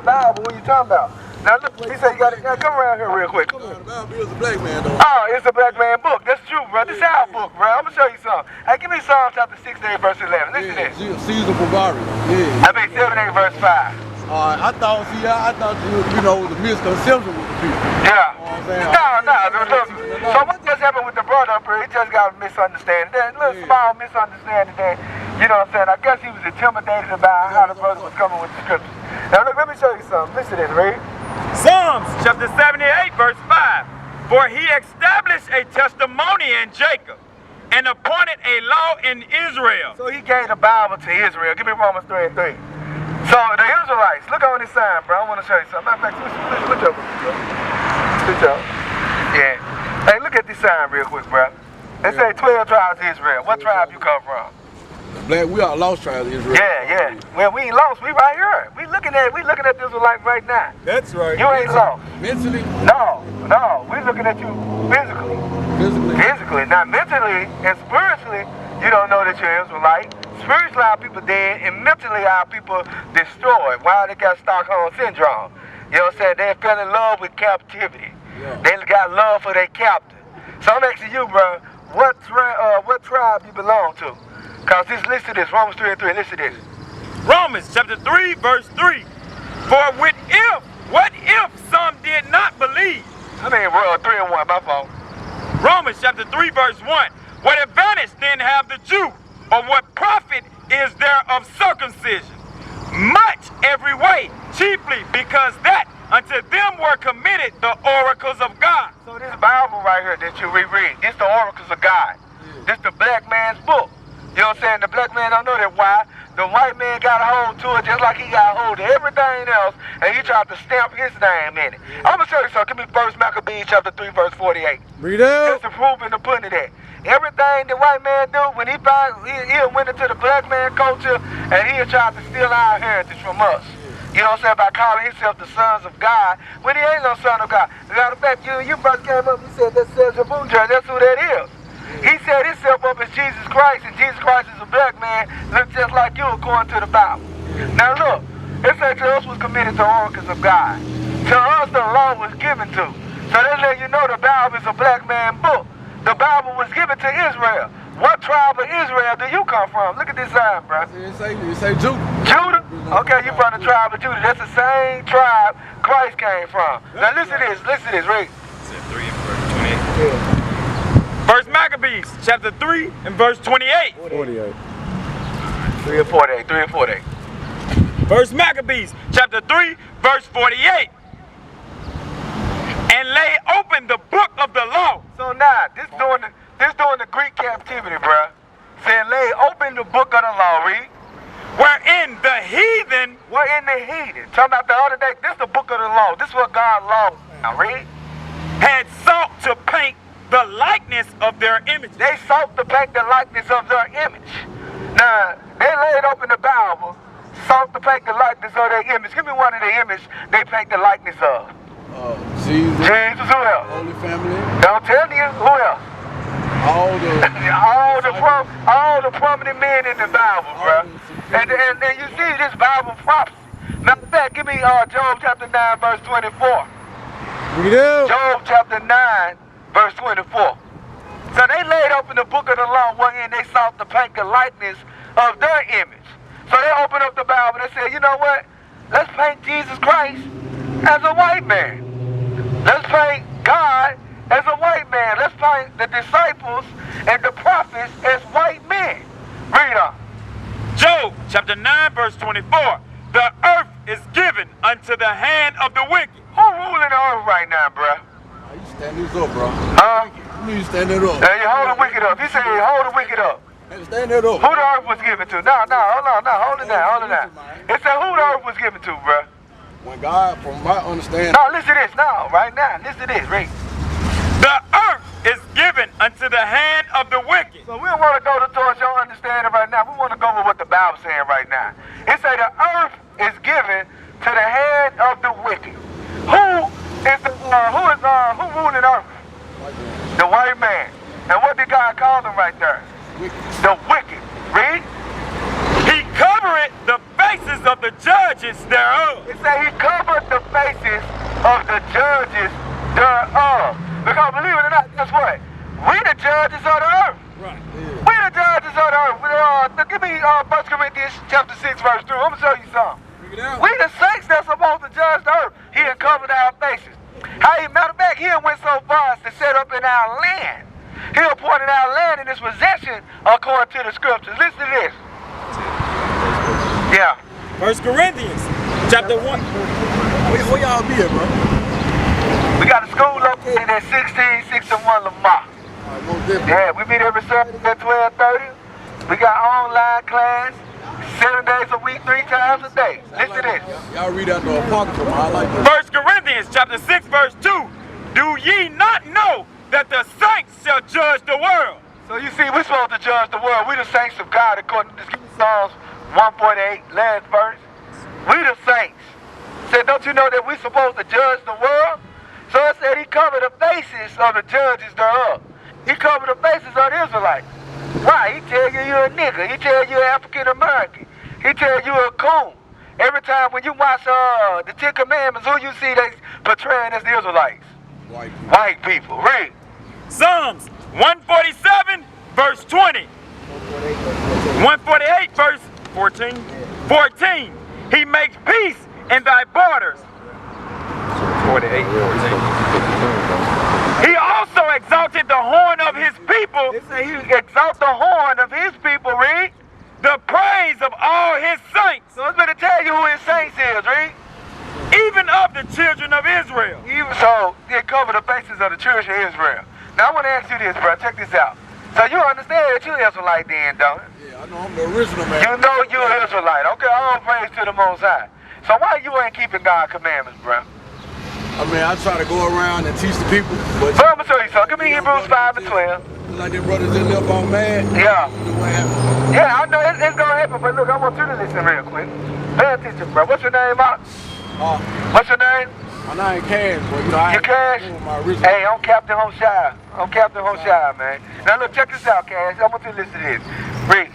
Bible. What you talking about? Now look, he said you gotta come around here real quick. The Bible is a black man though. Oh, it's a black man book. That's true, bro. This is our book, bro. I'm gonna show you something. Hey, give me Psalm chapter 16, verse 11. Listen to this. Caesar Bavaria. Yeah. I mean 78, verse 5. I thought you know, the misconception with the people. Yeah. You know what I'm saying? No. So what just happened with the brother up here? He just got a misunderstanding. That little small misunderstanding there. You know what I'm saying? I guess he was intimidated about how the brother was coming with the scriptures. Now look, let me show you something. Listen to this, read. Psalms chapter 78, verse 5. For he established a testimony in Jacob and appointed a law in Israel. So he gave the Bible to Israel. Give me Romans 3 and 3. So the Israelites, look on this sign, bro. I want to show you something. Matter of fact, switch over. Switch up. Yeah. Hey, look at this sign real quick, bro. They say 12 tribes of Israel. What tribe you come from? Black, we are lost tribes of Israel. Yeah. Well, we ain't lost. We right here. We looking at this life right now. That's right. You ain't lost. Mentally? No. We looking at you physically. Now, mentally and spiritually, you don't know that you're Israelite. Spiritually, our people dead, and mentally, our people destroyed. Why? They got Stockholm syndrome. You know what I'm saying? They fell in love with captivity. Yeah. They got love for their captive. So I'm asking you, bro, what tribe you belong to? Because listen to this, Romans 3 and 3, listen to this. Romans chapter 3, verse 3. For what if some did not believe? I mean, 3 and 1, my fault. Romans chapter 3, verse 1. What advantage then have the Jew? Or what profit is there of circumcision? Much every way, chiefly because that unto them were committed the oracles of God. So this Bible right here that you reread, this the oracles of God. This the black man's book. You know what I'm saying? The black man don't know that. Why? The white man got a hold to it just like he got a hold of everything else, and he tried to stamp his name in it. I'm going to show you something. Give me 1 Maccabees chapter 3, verse 48. Read out. Just to prove in the pudding of that. Everything the white man do, when he went into the black man culture, and he tried to steal our heritage from us. You know what I'm saying? By calling himself the sons of God, when he ain't no son of God. As a matter of fact, you brother came up and said that says your boom church. That's who that is. He set himself up as Jesus Christ, and Jesus Christ is a black man, look just like you according to the Bible. Now look, it said to us was committed to oracles of God. To us the law was given to. So they let you know the Bible is a black man book. The Bible was given to Israel. What tribe of Israel do you come from? Look at this sign, bro. It say Judah. Judah? Okay, you from the tribe of Judah. That's the same tribe Christ came from. Now listen to this, read. It 3 and verse 28. Yeah. First Maccabees, chapter 3 and verse 28. 48. 3 and 48. First Maccabees, chapter 3, verse 48. And lay open the book of the law. So now, this doing the Greek captivity, bruh. Saying lay open the book of the law, read. Wherein the heathen. Talking about the other day, this is the book of the law. This is what God law. Now read. Had sought to paint the likeness of their image. They sought to paint the likeness of their image. Now, they laid open the Bible, sought to paint the likeness of their image. Give me one of the image they paint the likeness of. Jesus. Who else? Holy Family. Don't tell you, who else? all the prominent men in the Bible, bro. And you see this Bible prophecy. Matter of fact, give me Job chapter 9, verse 24. Read it. Job chapter 9, verse 24. So they laid open the book of the law wherein they sought to paint the likeness of their image. So they opened up the Bible and they said, you know what? Let's paint Jesus Christ as a white man. Let's paint God as a white man. Let's paint the disciples and the prophets as white men. Read on. Job chapter 9, verse 24. The earth is given unto the hand of the wicked. Who ruling the earth right now, bruh? You stand this up, bro. Huh? You stand it up. Hey, you hold the wicked up. He said, hold the wicked up. Hey, stand it up. Who the earth was given to? No, hold it down. It said who the earth was given to, bruh? When God, from my understanding. No, listen to this. No, right now. Listen to this. Read. The earth is given unto the hand of the wicked. So we don't want to go towards your understanding right now. We want to go with what the Bible's saying right now. It say the earth is given to the hand of the wicked. Who ruling earth? The white man. And what did God call them right there? The wicked. Read. He covereth the faces of the judges thereof. It say he covered the judges thereof. Because believe it or not, guess what? We the judges of the earth. Right. We the judges of the earth. Give me 1 Corinthians chapter 6, verse 2. I'm going to show you something. Bring it out. We the saints that's supposed to judge the earth. He had covered our faces. Matter of fact, he went so far as to set up in our land. He appointed our land in his possession according to the scriptures. Listen to this. Yeah. 1 Corinthians chapter 1. Where y'all be at, bro? We got a school located at 1661 Lamar. Yeah, we meet every Saturday at 12:30. We got online class 7 days a week, 3 times a day. Listen to this. Y'all read out the Apocrypha. I like that. 1 Corinthians chapter 6 verse 2. Do ye not know that the saints shall judge the world? So you see, we're supposed to judge the world. We the saints of God according to Psalms 148, last verse. We the saints. Said, don't you know that we're supposed to judge the world? So it said he covered the faces of the judges thereof. He covered the faces of the Israelites. Why? He tell you you're a nigga. He tell you African American. He tell you a coon. Every time when you watch the 10 Commandments, who you see they portraying as the Israelites? White people. White people. Read. Psalms 147 verse 20. 148 verse 14. 14. He makes peace in thy borders. 48, 14. He also exalted the horn of his people. It say he exalts the horn of his people, read. The praise of all his saints. So it's going to tell you who his saints is, read. Even of the children of Israel. So they cover the faces of the children of Israel. Now I want to ask you this, bro. Check this out. So you understand that you're Israelite then, don't you? Yeah, I know I'm the original man. You know you're an Israelite. Okay, all praise to the Most High. So why you ain't keeping God's commandments, bro? I mean, I try to go around and teach the people, but... So I'm going to show you something. Give me Hebrews 5 and 12. Like them brothers that live on mad. Yeah. You know what happened? Yeah, I know it's going to happen, but look, I want you to listen real quick. Pay attention, bro. What's your name, Mark? What's your name? My name Cash, but you know, I You Cash? my original. Hey, I'm Captain Hoshire. I'm Captain Hoshire, man. Now look, check this out, Cash. I want you to listen to this. Read.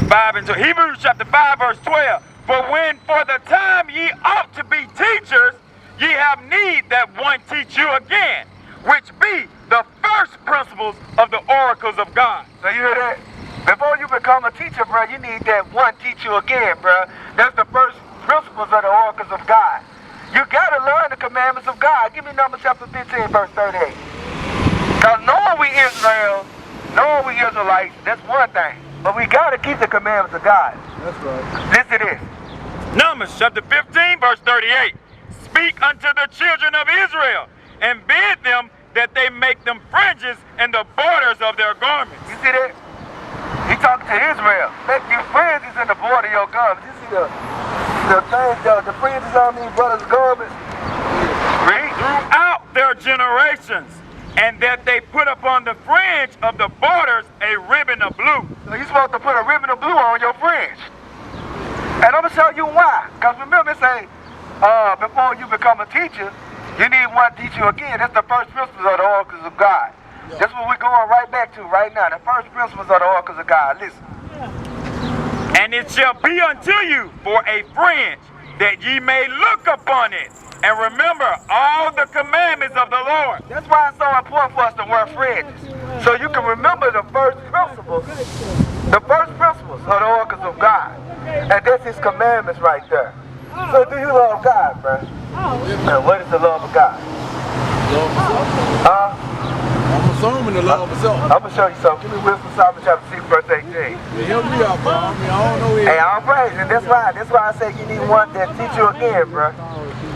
5 and 2. Hebrews chapter 5 verse 12. For when for the time ye ought to be teachers, ye have need that one teach you again, which be the first principles of the oracles of God. So you hear that? Before you become a teacher, bro, you need that one teach you again, bro. That's the first principles of the oracles of God. You got to learn the commandments of God. Give me Numbers chapter 15, verse 38. Because knowing we Israel, knowing we Israelites, that's one thing. But we got to keep the commandments of God. That's right. Listen to this. Numbers chapter 15 verse 38. Speak unto the children of Israel, and bid them that they make them fringes in the borders of their garments. You see that? He talking to Israel. Make you fringes in the border of your garments. You see the fringes on these brothers' garments? Read. Throughout their generations, and that they put upon the fringe of the borders a ribbon of blue. So you're supposed to put a ribbon of blue on your fringe. And I'm going to show you why. Because remember, it say, before you become a teacher, you need one teacher again. That's the first principles of the oracles of God. Yeah. That's what we're going right back to right now. The first principles of the oracles of God. Listen. And it shall be unto you for a fringe, that ye may look upon it, and remember all the commandments of the Lord. That's why it's so important for us to wear fringes. So you can remember the first principles. The first principles of the oracles of God. And that's his commandments right there. So do you love God, bro? And what is the love of God? Love myself. I'm assuming the love of self. I'm going to show you something. Give me Wisdom Psalm chapter 6, verse 18. Yeah, help me out, bro. I mean, I don't know it. Hey, I'm praising. That's why I say you need one that teach you again, bro.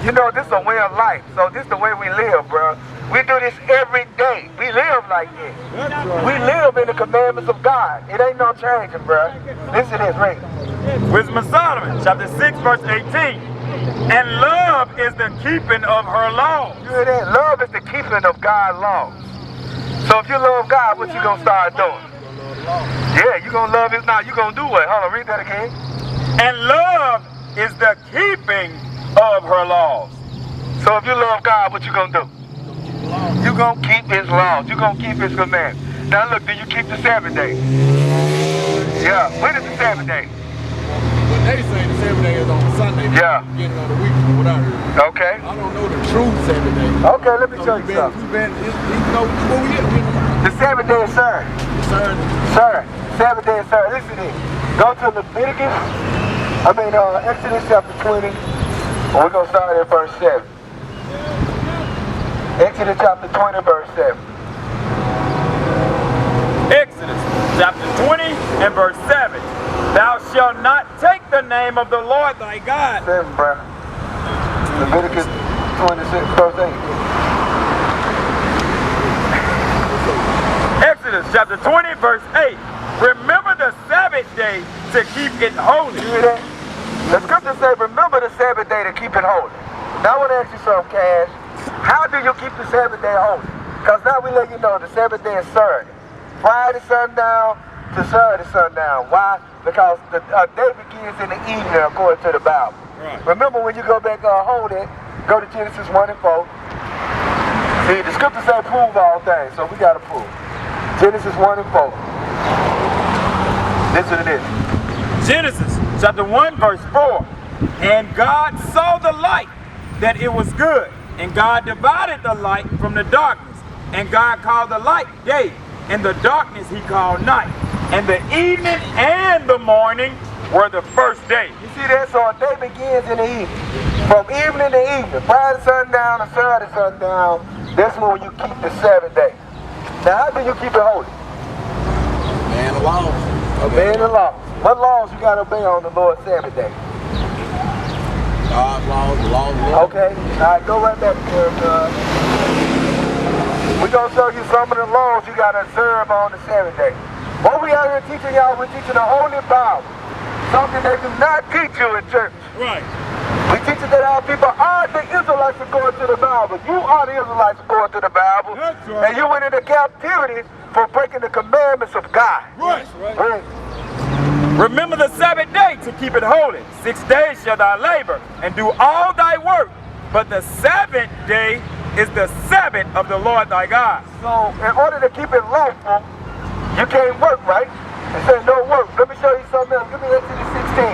You know, this is a way of life. So this is the way we live, bro. We do this every day. We live like this. We live in the commandments of God. It ain't no changing, bro. Listen to this, right? Wisdom of Solomon, chapter 6, verse 18. And love is the keeping of her laws. You hear that? Love is the keeping of God's laws. So if you love God, what you gonna start doing? Yeah, you gonna love His now. You gonna do what? Hold on, read that again. And love is the keeping of her laws. So if you love God, what you gonna do? You gonna keep His laws. You gonna keep His commandments. Now look, do you keep the Sabbath day? Yeah. When is the Sabbath day? They say the 7 days is on Sunday. Yeah. Beginning of the week from what I heard. Okay. I don't know the true 7 days. Okay, let me show you something. The 7 day is Saturday. Saturday. 7 day is Saturday. Listen to this. Go to Leviticus. Exodus chapter 20. We're going to start at verse 7. Exodus chapter 20, verse 7. Exodus chapter 20 and verse 7. Thou shalt not take the name of the Lord thy God. 7, bro. Leviticus 26, verse 8. Exodus chapter 20, verse 8. Remember the Sabbath day to keep it holy. You hear that? The scripture says, remember the Sabbath day to keep it holy. Now I want to ask you something, Cash. How do you keep the Sabbath day holy? Because now we let you know the Sabbath day is Saturday. Friday sundown to Saturday sundown. Why? Because the day begins in the evening according to the Bible. Right. Remember when you go back hold it, go to Genesis 1 and 4. See, the scripture says prove all things, so we got to prove. Genesis 1 and 4. Listen to this. Genesis chapter 1 verse 4. And God saw the light, that it was good. And God divided the light from the darkness. And God called the light day, and the darkness he called night. And the evening and the morning were the first day. You see that? So a day begins in the evening. From evening to evening. Friday sundown to Saturday sundown. That's when you keep the Sabbath day. Now how do you keep it holy? Man, the laws. Obeying the laws. What laws you got to obey on the Lord's Sabbath day? God's laws, the laws of the Lord. Okay. All right, go right back there. We're going to show you some of the laws you got to observe on the Sabbath day. What we out here teaching y'all, we're teaching the Holy Bible. Something they do not teach you in church. Right. We teaching that our people are the Israelites according to the Bible. You are the Israelites according to the Bible. That's right. And you went into captivity for breaking the commandments of God. Right. Right. Remember the Sabbath day to keep it holy. 6 days shall thou labor and do all thy work. But the seventh day is the Sabbath of the Lord thy God. So in order to keep it lawful, you can't work, right? It says no work. Let me show you something else. Give me Exodus 16,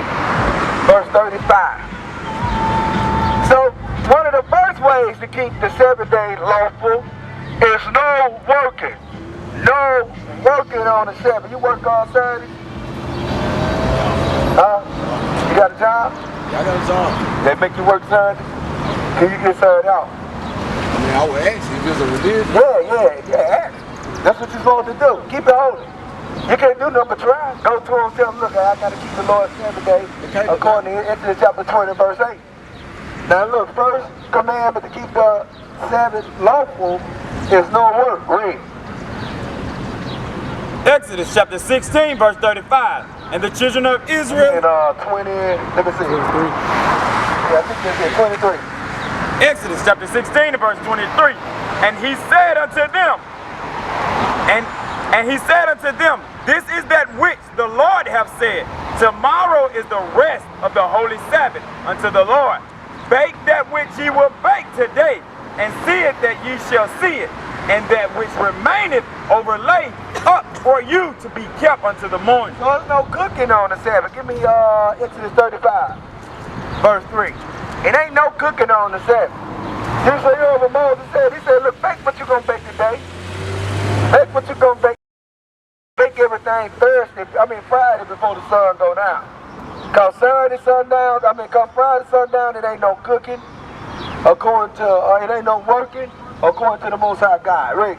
verse 35. So one of the first ways to keep the Sabbath day lawful is no working. No working on the Sabbath. You work on Saturday? Huh? You got a job? Yeah, I got a job. They make you work Saturday? Can you get Saturday out? I mean, I would ask you if it's a religion. Yeah. That's what you're supposed to do. Keep it holy. You can't do nothing but try. Go to him and tell him, look, I got to keep the Lord's Sabbath day according to Exodus chapter 20, verse 8. Now look, first commandment to keep the Sabbath lawful is no work. Read. Exodus chapter 16 verse 35. And the children of Israel. And 20, let me see. 23. Yeah, I think that's it, 23. Exodus chapter 16 verse 23. And he said unto them, and he said unto them, this is that which the Lord hath said. Tomorrow is the rest of the holy Sabbath unto the Lord. Bake that which ye will bake today, and see it that ye shall see it, and that which remaineth overlay up for you to be kept unto the morning. So there's no cooking on the Sabbath. Give me Exodus 35, verse 3. It ain't no cooking on the Sabbath. Here's what Moses said. He said, look, bake what you're going to bake today. Bake what you're going to bake. Bake everything Friday before the sun go down. Come Friday sundown, it ain't no cooking. According to, it ain't no working. According to the Most High God. Read.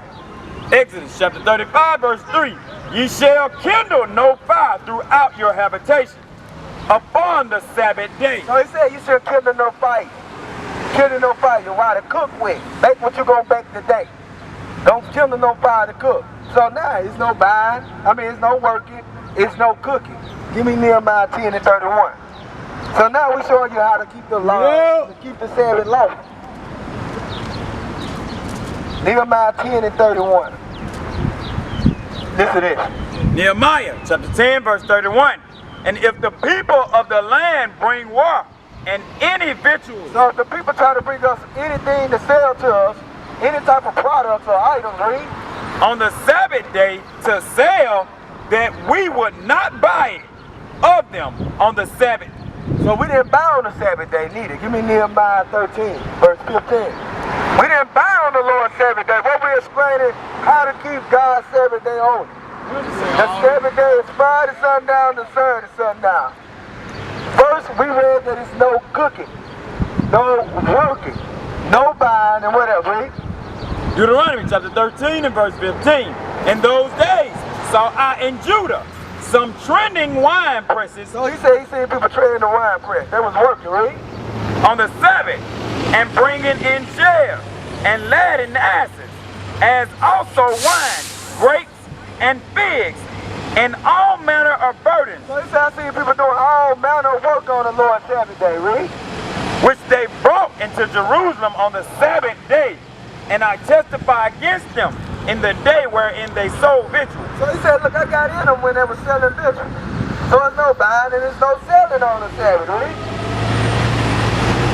Exodus chapter 35 verse 3. Ye shall kindle no fire throughout your habitation upon the Sabbath day. So he said you should kindle no fire. Kindle no fire. Why to cook with? Bake what you gonna bake today. Don't kindle no fire to cook. So now it's no buying. It's no working. It's no cooking. Give me Nehemiah 10 and 31. So now we're showing you how to keep the law, to keep the Sabbath law. Nehemiah 10 and 31. Listen to this. Nehemiah chapter 10 verse 31. And if the people of the land bring war and any victuals. So if the people try to bring us anything to sell to us, any type of products or items, read. On the Sabbath day to sell, that we would not buy it of them on the Sabbath So we didn't buy on the Sabbath day neither. Give me Nehemiah 13, verse 15. We didn't buy on the Lord's Sabbath day. What we're explaining how to keep God's Sabbath day holy. The Sabbath day is Friday sundown to Saturday sundown. First, we read that it's no cooking, no working, no buying, and whatever. Right? Deuteronomy chapter 13 and verse 15. In those days saw I in Judah some trending wine presses. So he said he seen people trading the wine press. That was working, right? On the Sabbath, and bringing in chairs and laden asses, as also wine, grapes, and figs, and all manner of burdens. So he said I seen people doing all manner of work on the Lord's Sabbath day, right? Which they brought into Jerusalem on the Sabbath day, and I testify against them in the day wherein they sold victuals. So he said, look, I got in them when they were selling victuals. So there's no buying and there's no selling on the Sabbath, right?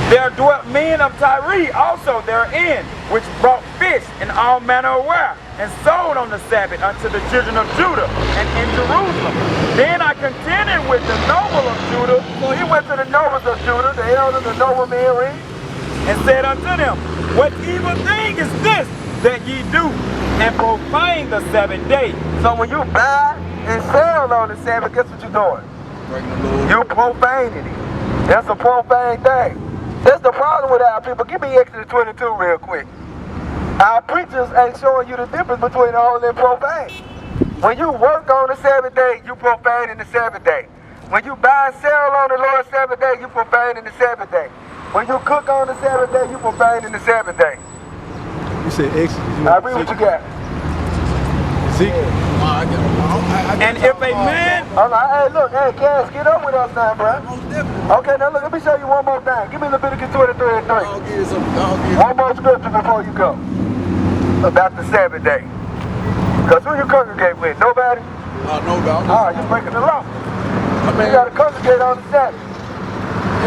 There dwelt men of Tyre also therein, which brought fish and all manner of ware, and sold on the Sabbath unto the children of Judah and in Jerusalem. Then I contended with the noble of Judah. So he went to the nobles of Judah, the elders, the noblemen, right? And said unto them, what evil thing is this that ye do, and profane the Sabbath day? So when you buy and sell on the Sabbath, guess what you're doing? You profaning it. That's a profane thing. That's the problem with our people. Give me Exodus 22 real quick. Our preachers ain't showing you the difference between holy and profane. When you work on the Sabbath day, you profane in the Sabbath day. When you buy and sell on the Lord's Sabbath day, you profane in the Sabbath day. When you cook on the Sabbath day, you profane in the Sabbath day. You said Exodus. I read what you got. And if a man... Hey, look, hey, Cass, get up with us now, bro. Okay, now look, let me show you one more thing. Give me Leviticus 23 and 3. One more scripture before you go. About the Sabbath day. Because who you congregate with? Nobody? No doubt. You're breaking the law. You got to congregate on the Sabbath.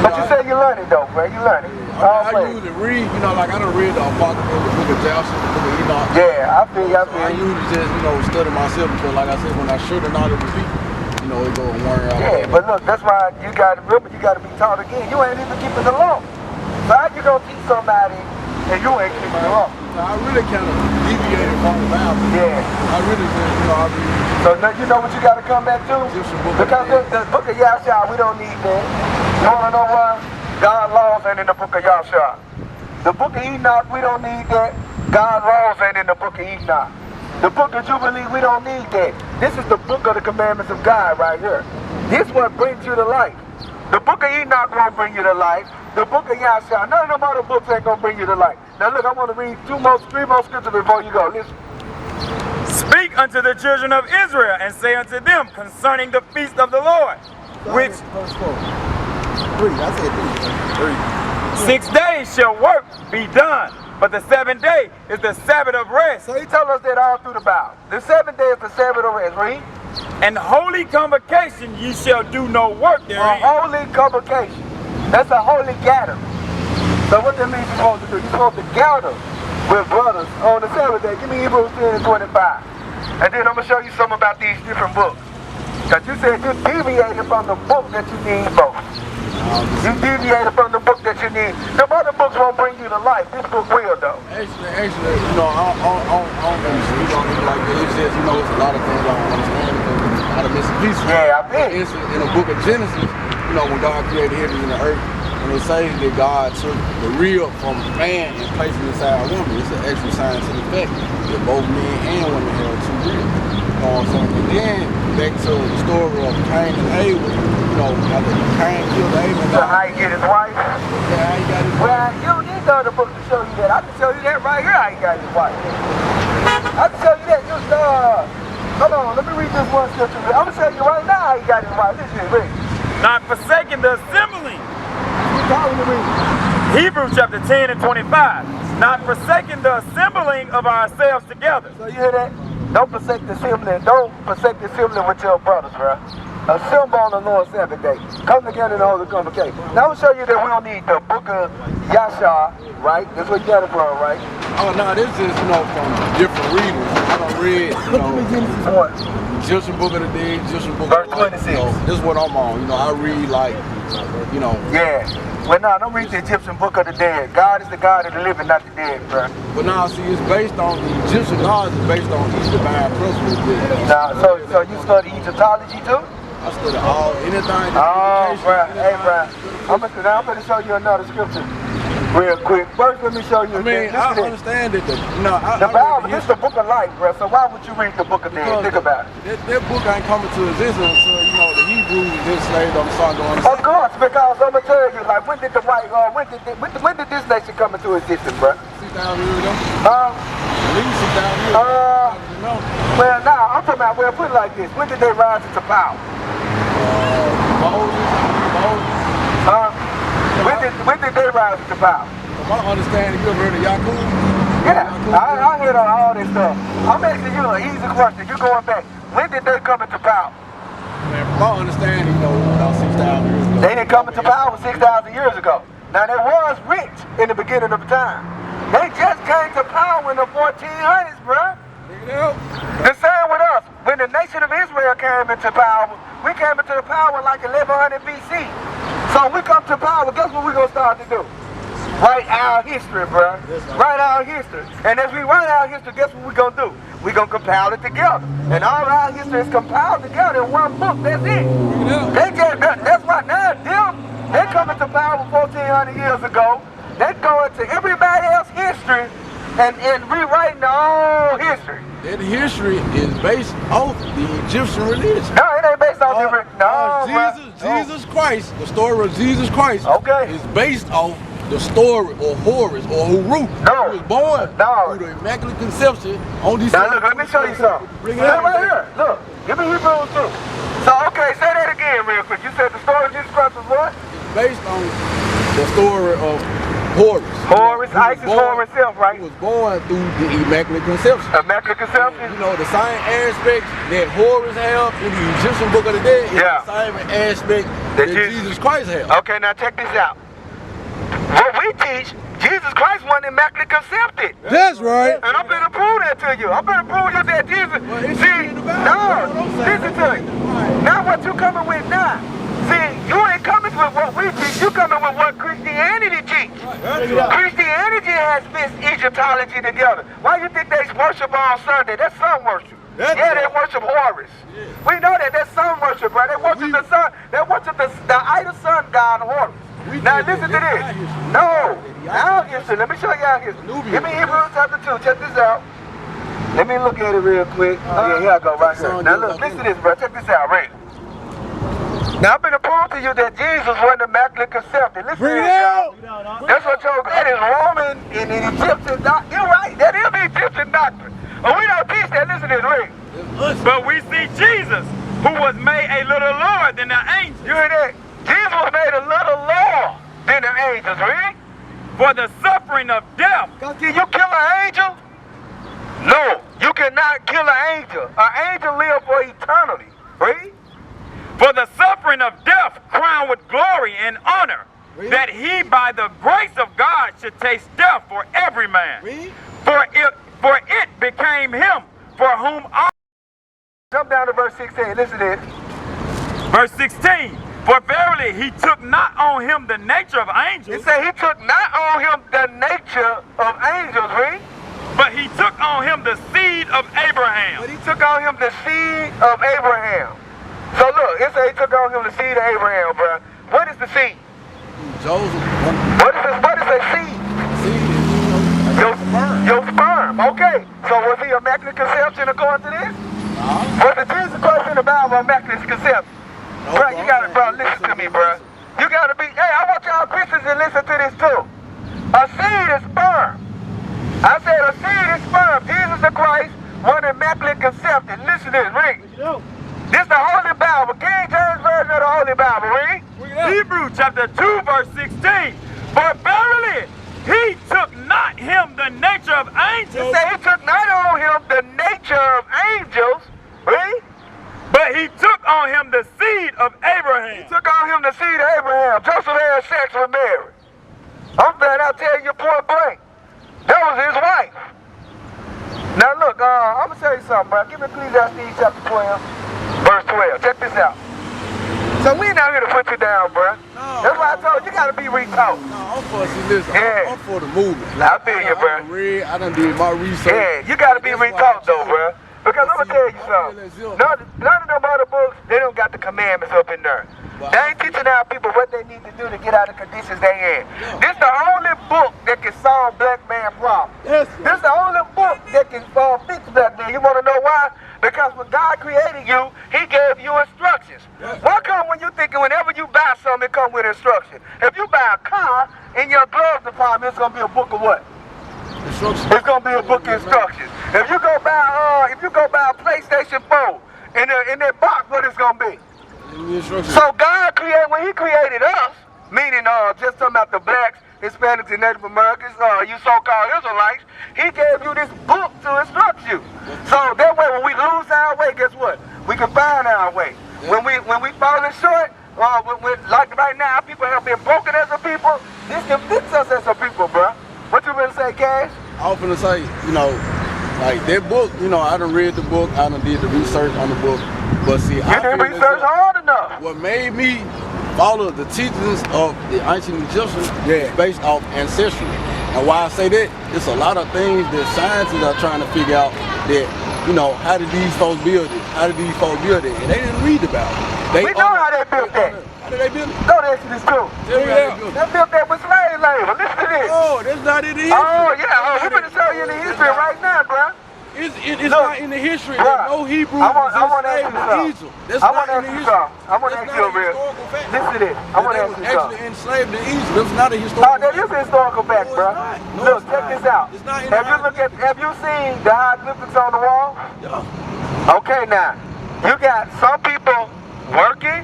But you say you learn it though, bro. You learn it. I usually read, like I done read the Apocrypha, the book of Joshua, the book of Enoch. Yeah, I feel you. I usually just, study myself because, like I said, when I should have not it was deep, it go and learn out. Yeah, but look, that's why you got to remember, you got to be taught again. You ain't even keeping the law. So how you gonna teach somebody and you ain't keeping the law? I really kind of deviated from the Bible. Yeah. I really just, I read. So now you know what you got to come back to? Because the book of Yahshua, we don't need that. You want to know why? God's laws ain't in the book of Yahshua. The book of Enoch, we don't need that. God's laws ain't in the book of Enoch. The book of Jubilee, we don't need that. This is the book of the commandments of God right here. This one brings you to life. The book of Enoch won't bring you to life. The book of Yahshua, none of them other books ain't going to bring you to life. Now look, I want to read three more scriptures before you go. Listen. Speak unto the children of Israel, and say unto them concerning the feast of the Lord, which 6 days shall work be done, but the 7th day is the Sabbath of rest. So he told us that all through the Bible. The 7th day is the Sabbath of rest, read. And holy convocation ye shall do no work therein. A holy convocation. That's a holy gathering. So what that means you're supposed to do? You're supposed to gather with brothers on the Sabbath day. Give me Hebrews 10 and 25. And then I'm going to show you something about these different books. Because you said you deviated from the book that you need most. You deviated from the book that you need. The other books won't bring you to life. This book will, though. Actually, I don't speak on it like that. It's just, it's a lot of things I don't understand because a lot of missing pieces. Yeah, I bet. In the book of Genesis, when God created heaven and the earth, when it says that God took the real from man and placed it inside a woman, it's an actual scientific fact that both men and women have two real. You know what I'm saying? And then back to the story of Cain and Abel, how Cain killed Abel. So how he get his wife? Yeah, how he got his wife. Well, you don't need the other book to show you that. I can show you that right here how he got his wife. I can show you that. Just, hold on, let me read this one scripture. I'm going to show you right now how he got his wife. This is read. Not forsaking the assembling. Hebrews chapter 10 and 25. Not forsaking the assembling of ourselves together. So you hear that? Don't forsake the assembling. Don't forsake the assembling with your brothers, bro. Assemble on the Lord's Sabbath day. Come together in the Holy Convocation. Now I'm going to show you that we don't need the book of Yahshua, right? That's where you got it from, right? Oh, no, this is, from different readers. I don't read, Egyptian book of the day, Egyptian book Verse 26. This is what I'm on. I read like You know. Yeah. Well, no, don't read the Egyptian book of the dead. God is the God of the living, not the dead, bro. But now, see, it's based on the Egyptian gods. It's based on these divine principles. Now, so you study Egyptology too? I study anything. Oh, bro. Hey, bro. I'm going to show you another scripture real quick. First, let me show you. I understand that. The Bible, this is the book of life, bro. So why would you read the book of dead? Think about it. That book ain't coming to existence until, the Hebrews enslaved on the song going to. Of course, because I'm going to tell you, like, when did this nation come into existence, bro? 6,000 years ago. At least 6,000 years ago. Well, now, I'm talking about, put it like this. When did they rise into power? Moses. When did they rise into power? From my understanding, you ever heard of Yakub? Yeah, I heard on all this stuff. I'm asking you an easy question. You're going back. When did they come into power? Man, from my understanding, about 6,000 years ago. They didn't come into power 6,000 years ago. Now, they was rich in the beginning of time. They just came to power in the 1400s, bruh. The same with us. When the nation of Israel came into power, we came into the power like 1100 BC. So we come to power, guess what we're going to start to do? Write our history, bro. Write our history. And as we write our history, guess what we're going to do? We're going to compile it together. And all our history is compiled together in one book. That's it. That's why now they come into power 1,400 years ago. They go into everybody else's history and rewriting their own history. That history is based off the Egyptian religion. No, it ain't based off the religion. No, Jesus Christ, the story of Jesus Christ is based off the story of Horus or Huru, who was born through the Immaculate Conception on December. Now look, let me show you something. Look right here. Look, give me Hebrews 2. So, okay, say that again real quick. You said the story of Jesus Christ was what? It's based on the story of Horus. Isis Horus himself, right? He was born through the Immaculate Conception. Immaculate Conception? The same aspects that Horus have in the Egyptian Book of the Dead is the same aspect that Jesus Christ has. Okay, now check this out. What we teach, Jesus Christ wasn't Immaculate Concepted. That's right. And I'm going to prove that to you. I'm going to prove you that Jesus... listen to me. Now what you coming with now? See, you ain't coming with what we teach, you coming with what Christianity teach. Christianity has mixed Egyptology together. Why you think they worship on Sunday? That's sun worship. They worship Horus. We know that that's sun worship, right? They worship the sun. They worship the idol sun god Horus. Now listen to this. No, our history. Let me show you our history. Give me Hebrews chapter 2. Check this out. Let me look at it real quick. Yeah, here I go right here. Now look, listen to this, bro. Check this out, right? Now, I'm going to prove to you that Jesus wasn't Immaculate Concepted. Listen to this, y'all. That's what y'all, that is Roman and an Egyptian doctrine. You're right, that is the Egyptian doctrine. But we don't teach that. Listen to this, read. But we see Jesus, who was made a little lower than the angels. You hear that? Jesus was made a little lower than the angels, read. For the suffering of death. Can you kill an angel? No, you cannot kill an angel. An angel lives for eternity, read. For the suffering of death, crowned with glory and honor, that he by the grace of God should taste death for every man. For it became him for whom all... Jump down to verse 16, listen to this. Verse 16, for verily he took not on him the nature of angels. It said he took not on him the nature of angels, read. But he took on him the seed of Abraham. But he took on him the seed of Abraham. So look, it says he took on him the seed of Abraham, bro. What is the seed? Joseph. What is a seed? Your sperm. Okay. So was he Immaculate Conception according to this? Was the Jesus Christ in the Bible Immaculate Conception? Bro, you gotta, listen to me, bro. You gotta be, hey, I want y'all Christians to listen to this too. A seed is sperm. I said a seed is sperm. Jesus the Christ was Immaculate Conception. Listen to this, read. This is the Holy Bible, King James Version of the Holy Bible, read. Hebrews chapter 2, verse 16. For verily, he took not him the nature of angels. He said he took not on him the nature of angels, read. But he took on him the seed of Abraham. He took on him the seed of Abraham. Joseph had sex with Mary. I'm glad I'll tell you point blank. That was his wife. Now look, I'm going to tell you something, bro. Give me Ecclesiastes chapter 12. Verse 12. Check this out. So we ain't out here to put you down, bro. No, That's why I told you, you gotta be retaught. No, I'm for, see, listen, Yeah. I'm for the movement. I feel you, bro. I done did my research. Yeah, you gotta be retaught though, bro. Because I'm gonna tell you something. None of them other books, they don't got the commandments up in there. They ain't teaching our people what they need to do to get out of the conditions they in. This the only book that can solve black man problems. This the only book that can fix black man. You wanna know why? Because when God created you, He gave you instructions. Why come when you thinking whenever you buy something, it come with instructions? If you buy a car, in your glove department, it's gonna be a book of what? Instructions. It's gonna be a book of instructions. If you go buy a PlayStation 4, in that box, what it's gonna be? So God created, when He created us, meaning just talking about the blacks, Hispanics, and Native Americans, you so-called Israelites, He gave you this book to instruct you. So that way, when we lose our way, guess what? We can find our way. When we falling short, like right now, people have been broken as a people. This can fix us as a people, bro. What you gonna say, Cash? I was gonna say, like that book, I done read the book, I done did the research on the book, but see, you didn't research hard enough. What made me follow the teachings of the ancient Egyptians based off ancestry. And why I say that, it's a lot of things that scientists are trying to figure out that, how did these folks build it? How did these folks build it? And they didn't read about it. We know how they built that. How did they build it? Go to Exodus 2. They built that with slave labor. Listen to this. Oh, that's not in the history. Oh, yeah. We're going to show you in the history right now, bro. It's not in the history that no Hebrew was enslaved in Egypt. That's I want not to in the ask you history. something. I want to ask you a real. Listen to this. I want to ask you something. Actually enslaved in Egypt. It's not a historical fact. That is a historical fact, bro. Look, check this out. Have you seen the hieroglyphics on the wall? Yeah. Okay, now, you got some people working,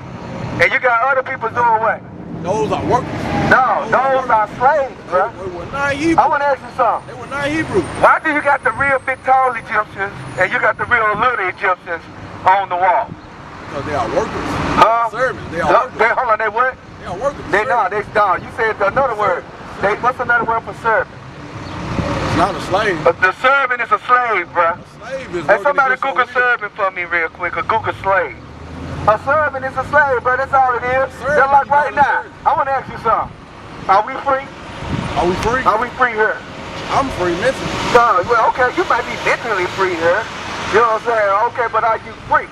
and you got other people doing what? Those are workers. No, those are slaves, bro. They were not Hebrew. I want to ask you something. They were not Hebrew. Why do you got the real big tall Egyptians and you got the real little Egyptians on the wall? Because they are workers. They are servants. They are workers. Hold on, they what? They are workers. You said another word. What's another word for servant? It's not a slave. The servant is a slave, bro. A slave is Hey, somebody Google servant for me real quick, or Google slave. A servant is a slave, bro. That's all it is. Just like right now. I want to ask you something. Are we free? Are we free? Are we free here? I'm free mentally. Well, okay, you might be mentally free here. You know what I'm saying? Okay, but are you free?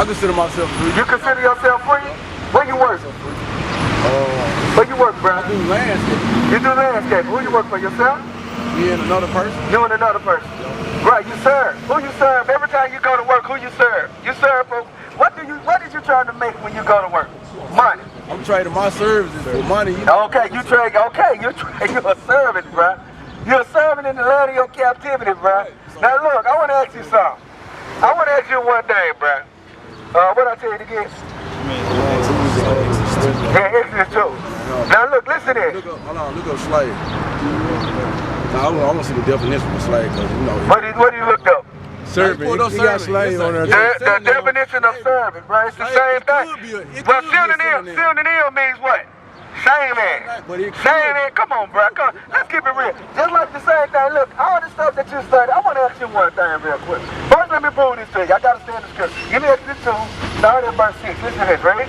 I consider myself free. You consider yourself free? Where you work? Where you work, bro? I do landscaping. You do landscaping. Who you work for, yourself? Me and another person. You and another person. Right, you serve. Who you serve? Every time you go to work, who you serve? You serve for, what is you trying to make when you go to work? Money. I'm trading my services for money. Okay, you're a servant, bro. You're a servant in the land of your captivity, bro. Now look, I want to ask you something. I want to ask you one thing, bro. What I tell you again? Yeah, Exodus 2. Now look, listen to this. Look up slave. Now, I want to see the definition of slave, because What do you look up? Servant. You got slave on there. The definition of servant, bro. It's the same thing. Well, synonym means what? Same man. Same man. Come on, bro. Let's keep it real. Just like the same thing. Look, all the stuff that you studied, I want to ask you one thing real quick. First, let me prove this to you. I got to stand the scripture. Give me Exodus 2, start at verse 6. Listen to this, ready?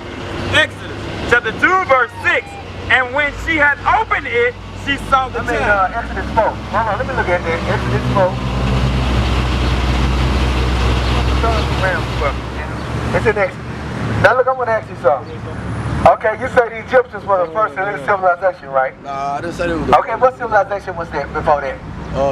Exodus chapter 2, verse 6. And when she had opened it, she saw the tent. Exodus 4. Hold on, let me look at that. Exodus 4. It's in Exodus. Now look, I'm going to ask you something. Okay, you say the Egyptians were the first civilization, right? Nah, I didn't say they were. Okay, what civilization was that before that?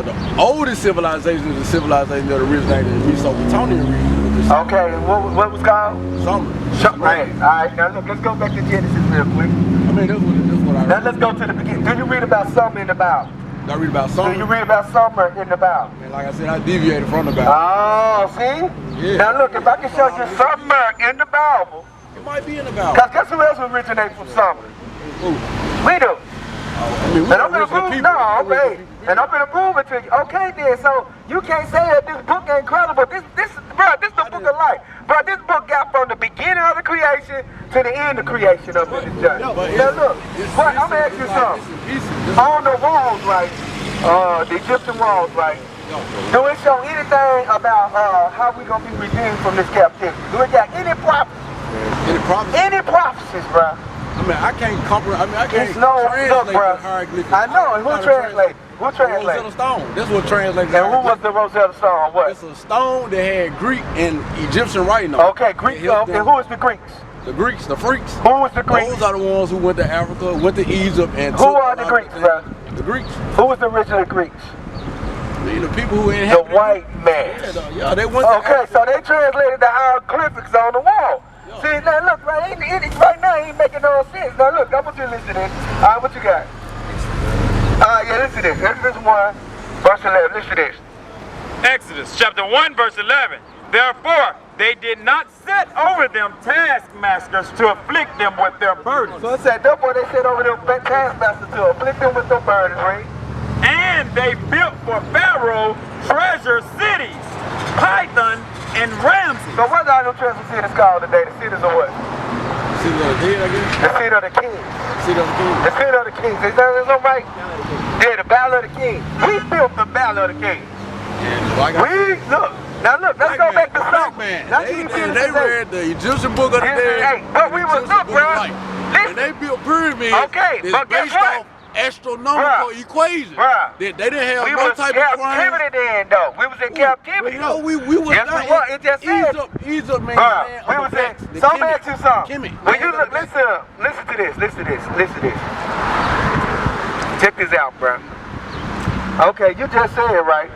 The oldest civilization is the civilization that originated in the Mesopotamian region. Okay, and what was called? Sumer. Right. All right, now look, let's go back to Genesis real quick. I mean, that's what I read. Now let's go to the beginning. Do you read about Sumer in the Bible? I read about Sumer. Do you read about Sumer in the Bible? And like I said, I deviated from the Bible. Oh, see? Yeah. Now look, if I can show you Sumer in the Bible. It might be in the Bible. Because guess who else originated from Sumer? Who? We do. I mean, and I'm going to prove it. No, okay. And I'm going to prove it to you. Okay, then. So you can't say that this book ain't credible. This the book of life. Bro, this book got from the beginning of the creation to the end of creation of this journey. Now look, I'm going to ask you something. On the walls, right, the Egyptian walls, right, do it show anything about how we going to be redeemed from this captivity? Do it got any prophecy? Any prophecies? Any prophecies, bro. I mean, I can't comprehend. I mean, I can't It's no look, translate bro. the hieroglyphics. I know. And who translated? Who translated? Rosetta Stone. That's what translates. And who was the Rosetta Stone? What? It's a stone that had Greek and Egyptian writing on it. Okay, Greek. Okay, who is the Greeks? The Greeks, the freaks. Who was the Greeks? Those are the ones who went to Africa, went to Egypt, and who are the Greeks, bro? The Greeks. Who was the original Greeks? The people who inhabited the white man. Yeah, they went to Africa. So they translated the hieroglyphics on the wall. Yeah. See, now look, right now he ain't making no sense. Now look, I want you to listen to this. All right, what you got? Yeah, listen to this. Exodus 1, verse 11. Listen to this. Exodus chapter 1, verse 11. Therefore, they did not set over them taskmasters to afflict them with their burdens. So it said, therefore they set over them taskmasters to afflict them with their burdens, right? And they built for Pharaoh treasure cities, Python and Ramses. So what are them treasure cities called today? The cities of what? City of the dead, I guess? The city of the kings. City of the kings. The city of the kings. Is that right? Yeah, the battle of the kings. We built the battle of the kings. Look. Now look, let's go back to something. They read the Egyptian book of the dead. Hey, but we was up, bro. And they built pyramids. Okay, but guess what? Astronomical equations. They didn't have no type of crime. We was in captivity then, though. We was in captivity. No, we was not. It just said. Egypt, man. We was in. So I'm gonna ask you something. When you look, listen to this. Check this out, bro. Okay, you just said it, right?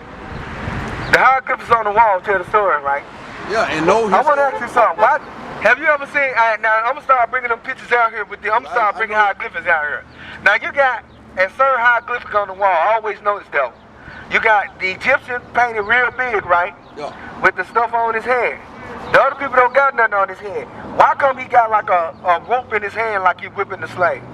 The hieroglyphics on the wall tell the story, right? Yeah, and no history. I want to ask you something. Have you ever seen, now I'm going to start bringing them pictures out here with you. I'm going to start bringing hieroglyphics out here. Now you got, and certain hieroglyphics on the wall, I always notice though. You got the Egyptian painted real big, right? Yeah. With the stuff on his head. The other people don't got nothing on his head. Why come he got like a rope in his hand like he whipping the slaves?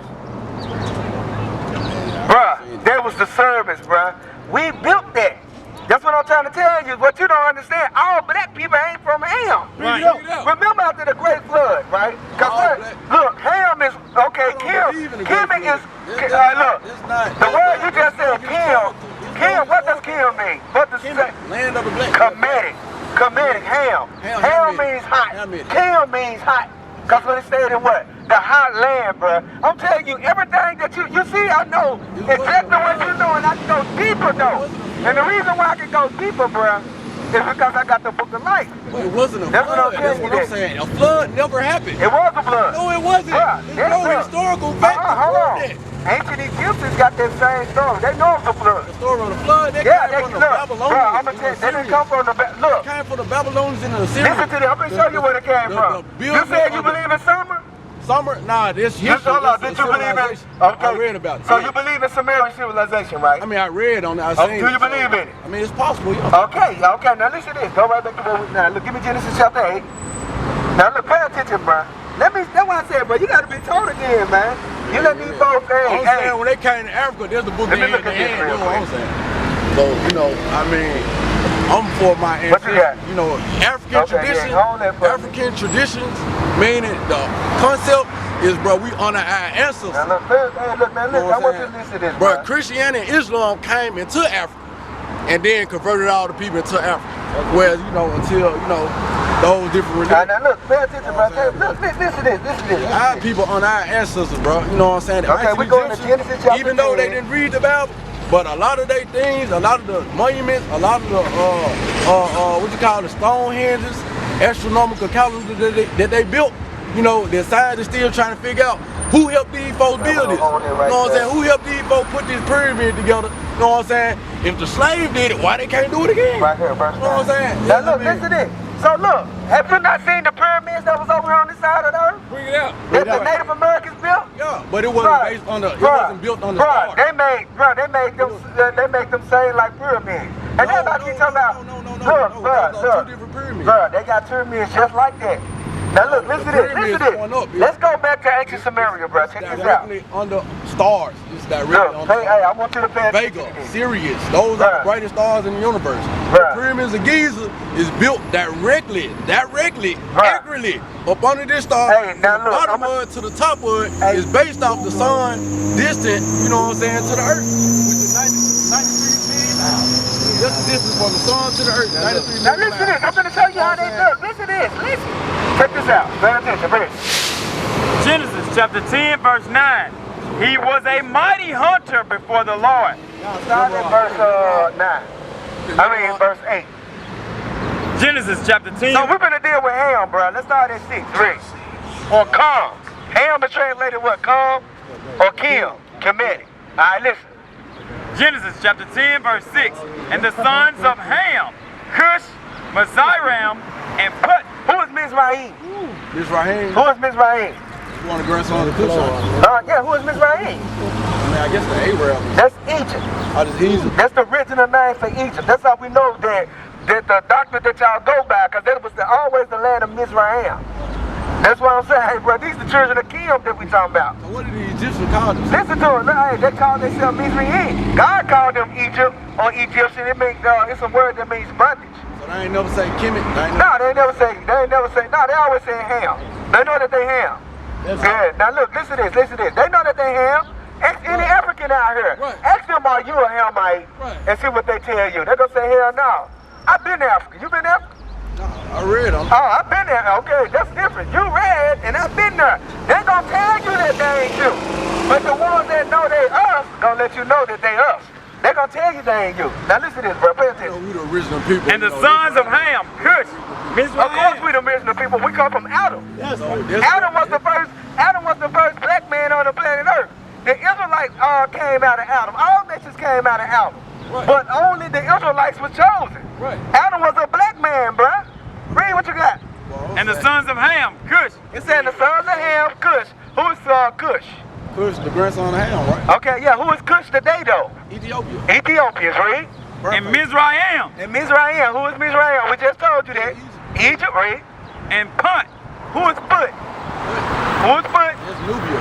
Bruh, that was the servants, bruh. We built that. That's what I'm trying to tell you. What you don't understand, all black people ain't from Ham. Right. Remember after the Great Flood, right? Because look, Ham is, okay, Kim is, look, the word you just said, Kim, what does Kim mean? What does it say? Land of the black. Kemetic, Ham. Ham means hot. Kim means hot. Because when it stayed in what? The hot land, bro. I'm telling you, everything that you see, I know exactly what you know, and I can go deeper, though. And the reason why I can go deeper, bro, is because I got the book of life. But it wasn't a flood. That's what I'm telling you. That's what I'm saying. A flood never happened. It was a flood. No, it wasn't. There's no historical fact to prove that. Ancient Egyptians got that same story. They know it's a flood. The story of the flood, they came from the Babylonians. Bro, I'm gonna tell you, they didn't come from the look. They came from the Babylonians and the Assyrians. Listen to this. I'm gonna show you where it came from. You said you believe in summer? Summer? Nah, this history. Did you believe in? Okay. I read about it. So you believe in Sumerian civilization, right? I mean, I read on it. I seen it. Do you believe in it? I mean, it's possible. Yeah. Okay. Now listen to this. Go right back to where we now. Look, give me Genesis chapter 8. Now look, pay attention, bro. That's why I said, bro, you got to be told again, man. You let me both I'm saying when they came to Africa, there's the book they had in their hand. You know what I'm saying? So, you know, I mean, I'm for my ancestors. You know, African traditions. African traditions, meaning the concept is, bro, we honor our ancestors. Now look, man, look, I want you to listen to this, bro. Christianity and Islam came into Africa and then converted all the people into Africa. Whereas, you know, until, you know, those different religions. Now look, pay attention, bro. Look, listen to this. Our people honor our ancestors, bro. You know what I'm saying? Okay, we're going to Genesis chapter 10. Even though they didn't read the Bible, but a lot of their things, a lot of the monuments, a lot of the, what you call the Stonehenges, astronomical calendars that they built, you know, the scientists still trying to figure out who helped these folks build this. You know what I'm saying? Who helped these folks put this pyramid together? You know what I'm saying? If the slave did it, why they can't do it again? Right here, bro. You know what I'm saying? Now look, listen to this. So look, have you not seen the pyramids that was over here on this side of the earth? Bring it out. That the Native Americans built? Yeah, but it wasn't based on the. It wasn't built on the stars. They make them same like pyramids. And then I keep talking about. Look, two different pyramids. Bro, they got pyramids just like that. Now look, listen to this. Let's go back to ancient Samaria, bro. Check this out. Directly under stars. It's directly on the stars. Hey, I want you to pay attention. Vega, Sirius, those are the brightest stars in the universe. The pyramids of Giza is built directly, accurately up under this star. Hey, now look, the bottom of it to the top of it is based off the sun distant, you know what I'm saying, to the earth, which is 93 million miles. Just the distance from the sun to the earth, 93 million miles. Now listen to this. I'm going to tell you how they look. Listen to this. Listen. Check this this out. Pay attention, read. Genesis chapter 10, verse 9. He was a mighty hunter before the Lord. Start at verse 9. Verse 8. Genesis chapter 10. So we're going to deal with Ham, bro. Let's start at 6. Read. Or come. Ham is translated what? Come or kill. Committed. All right, listen. Genesis chapter 10, verse 6. And the sons of Ham, Cush, Mizraim, and Put. Who is Mizraim? Mizraim. Who is Mizraim? One of the grandsons of Cush. Yeah, who is Mizraim? I guess the Arab. That's Egypt. That's the original name for Egypt. That's how we know that the doctrine that y'all go by, because that was always the land of Mizraim. That's what I'm saying, hey, bro. These are the children of Kim that we talking about. So what did the Egyptians call them? Listen to them. Hey, they call themselves Mizraim. God called them Egypt or Egyptian. It's a word that means bondage. So they ain't never say Kemet. No, they ain't never say. No, they always say Ham. They know that they Ham. Yeah. Now look, listen to this. They know that they Ham. Ask any African out here. Right. Ask them, are you a Hamite? Right. And see what they tell you. They're gonna say, hell no. I've been to Africa. You been to Africa? No, I read them. Oh, I've been there. Okay, that's different. You read, and I've been there. They're gonna tell you that they ain't you. But the ones that know they us, gonna let you know that they us. They're gonna tell you they ain't you. Now listen to this, bro. Pay attention. We the original people. And the sons of Ham, Cush, Mizraim. Of course we the original people. We come from Adam. Adam was the first black man on the planet Earth. The Israelites came out of Adam. All nations came out of Adam. Right. But only the Israelites were chosen. Right. Adam was a black man, bruh. Read what you got. And the sons of Ham, Cush. It said the sons of Ham, Cush. Who is Cush? Cush, the grandson of Ham, right? Okay, yeah. Who is Cush today, though? Ethiopia. Ethiopians, read. And Mizraim. And Mizraim. Who is Mizraim? We just told you that. Egypt, read. And Punt. Who is Put? Who is Put? That's Nubia.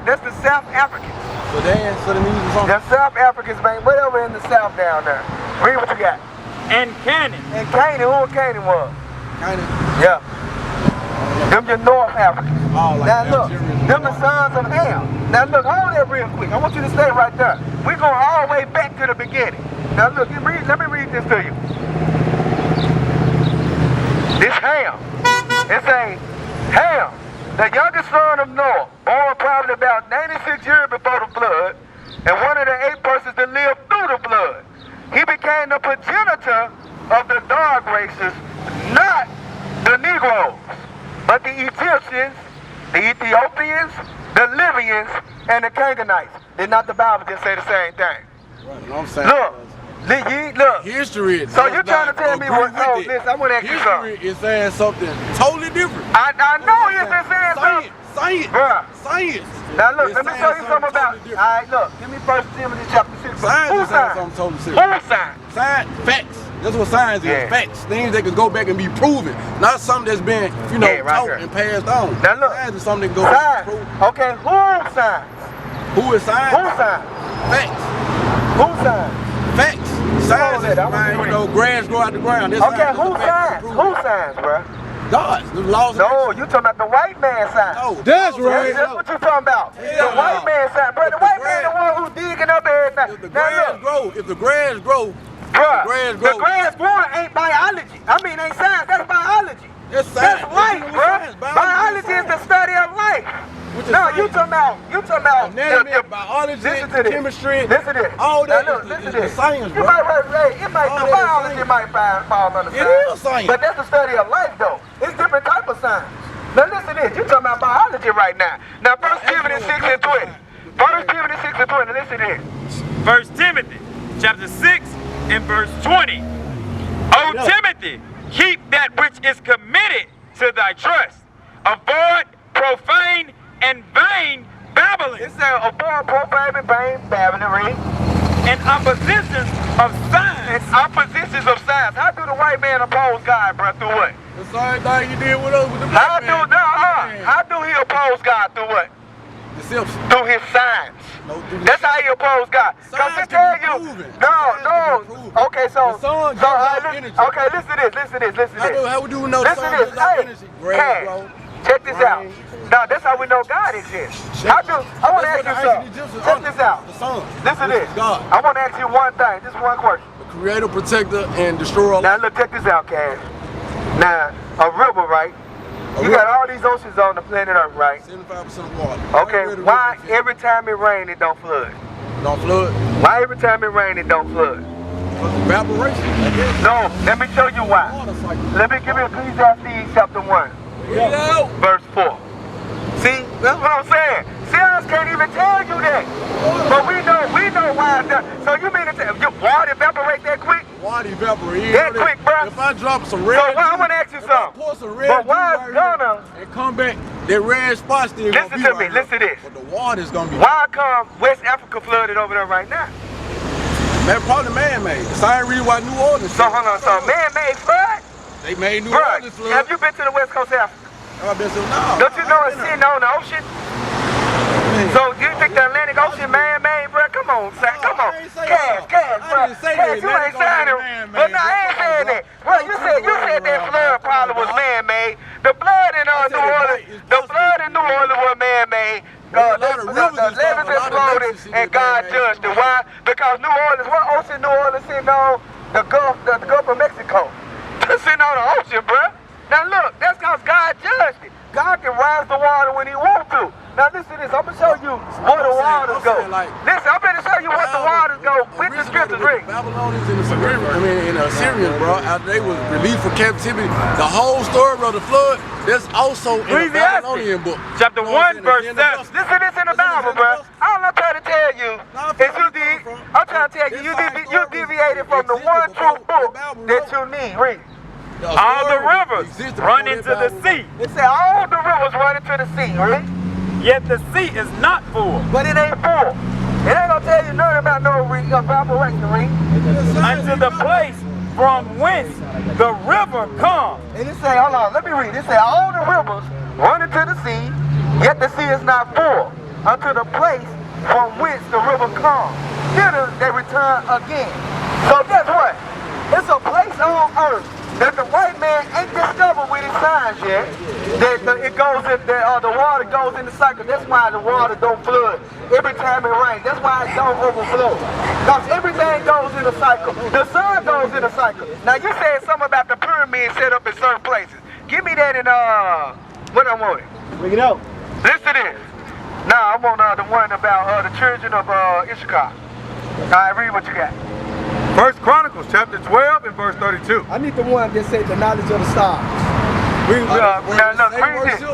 That's the South Africans. Sudanese or something? The South Africans, man. Whatever in the South down there. Read what you got. And Canaan. And Canaan, who Canaan was? Canaan? Yeah. Them the North Africans. Oh, like now look, Algeria. them the sons of Ham. Now look, hold that real quick. I want you to stay right there. We're going all the way back to the beginning. Now look, let me read this to you. This Ham. It's a Ham, the youngest son of Noah, born probably about 96 years before the flood, and one of the 8 persons that lived through the flood. He became the progenitor of the dog races, not the Negroes, but the Egyptians, the Ethiopians, the Libyans, and the Canaanites. Did not the Bible just say the same thing? Right, you know what I'm saying? Look. History. So you're trying to tell me what? Oh, listen, I want to ask you something. History is saying something totally different. I know history saying something. Science. Now look, let me show you something about. All right, look. Give me 1 Timothy chapter 6. Science Who's is saying science? something totally Who's different. science? Science, facts. That's what science is. Facts. Things that can go back and be proven. Not something that's been, taught and passed on. Now look. Science is something that can go back and be proven. Okay, who's science? Who is science? Who's science? Facts. Who's science? Facts. Science is grass grow out the ground. That's okay, who's science? Who's science, bro? God. The laws of no, you talking about the white man science. Oh, that's right. That's what you talking about. The white man science, bro. The white man the one who's digging up everything. If the grass grow, the grass growing ain't biology. I mean, ain't science. That's biology. That's science. That's life, bro. Biology is the study of life. No, you talking about anatomy, biology, chemistry, listen to this. All that listen to this. Science, bro. Biology might fall under science. It is science. But that's the study of life, though. It's different type of science. Now listen to this. You're talking about biology right now. Now 1 Timothy 6 and 20. 1 Timothy 6 and 20. Listen to this. 1 Timothy chapter 6 and verse 20. O Timothy, keep that which is committed to thy trust. Avoid profane and vain babbling. It says avoid profane and vain babbling. And oppositions of science. How do the white man oppose God, bro? Through what? The same thing you did with us with the black man. How do he oppose God? Through what? Deception. Through his signs. That's how he oppose God. Because he tell you. No. Okay, so. Okay, listen to this. How do we know the sun is energy? Check this out. Now, that's how we know God exists. I want to ask you something. Check this out. Listen to this. I want to ask you one thing. Just one question. The creator, protector, and destroyer. Now, look, check this out, Cash. Now, a river, right? You got all these oceans on the planet Earth, right? 75% of water. Okay, why every time it rains it don't flood? Don't flood? Why every time it rains it don't flood? Evaporation, I guess. No, let me show you why. Let me give you Ecclesiastes chapter 1, verse 4. See, that's what I'm saying. See, us can't even tell you that. But we know why. So you mean to tell your water evaporate that quick? Water evaporate. That quick, bro. If I drop some red So I want to ask you something. pour some red But why is gonna and come back, that red spot still gonna be listen to me, right listen to here. this. But the water's gonna be Why come West Africa flooded over there right now? man, probably man-made. The same reason why New Orleans. So hold on, so man-made flood? They made New Bruh, Orleans flood. have you been to the West Coast of Africa? I've been so no. Don't you know it's sitting on the ocean? So you think the Atlantic Ocean man-made, bro? Come on, son. Come on. Cash, bro. Cash, you ain't saying it. But no, I ain't saying that. Bro, you said that flood probably was man-made. The blood in New Orleans was man-made. The levels exploded and God judged it. Why? Because New Orleans, what ocean New Orleans sitting on? The Gulf of Mexico. Sitting on the ocean, bro. Now look, that's because God judged it. God can rise the water when he wants to. Now listen to this, I'm going to show you where the waters go. Listen, I'm going to show you what the waters go with the scriptures read. Babylonians and the Assyrians, bro, after they was released from captivity, the whole story of the flood, that's also in the Babylonian book. Chapter 1, verse 7. Listen to this in the Bible, bro. All I'm trying to tell you is I'm trying to tell you, you deviated from the one true book that you need. Read. All the rivers run into the sea. It said all the rivers run into the sea, right? Yet the sea is not full. But it ain't full. It ain't gonna tell you nothing about no evaporation, right? Unto the place from whence the river comes. And it say, hold on, let me read. It say all the rivers run into the sea, yet the sea is not full. Unto the place from whence the river comes. Then they return again. So guess what? It's a place on earth that the white man ain't discovered with his signs yet. That the water goes in the cycle. That's why the water don't flood every time it rains. That's why it don't overflow. Because everything goes in a cycle. The sun goes in a cycle. Now you said something about the pyramid set up in certain places. Give me that in what I wanted. Bring it out. Listen to this. Now I want the one about the children of Issachar. All right, read what you got. First Chronicles chapter 12 and verse 32. I need the one that said the knowledge of the stars. Read this. He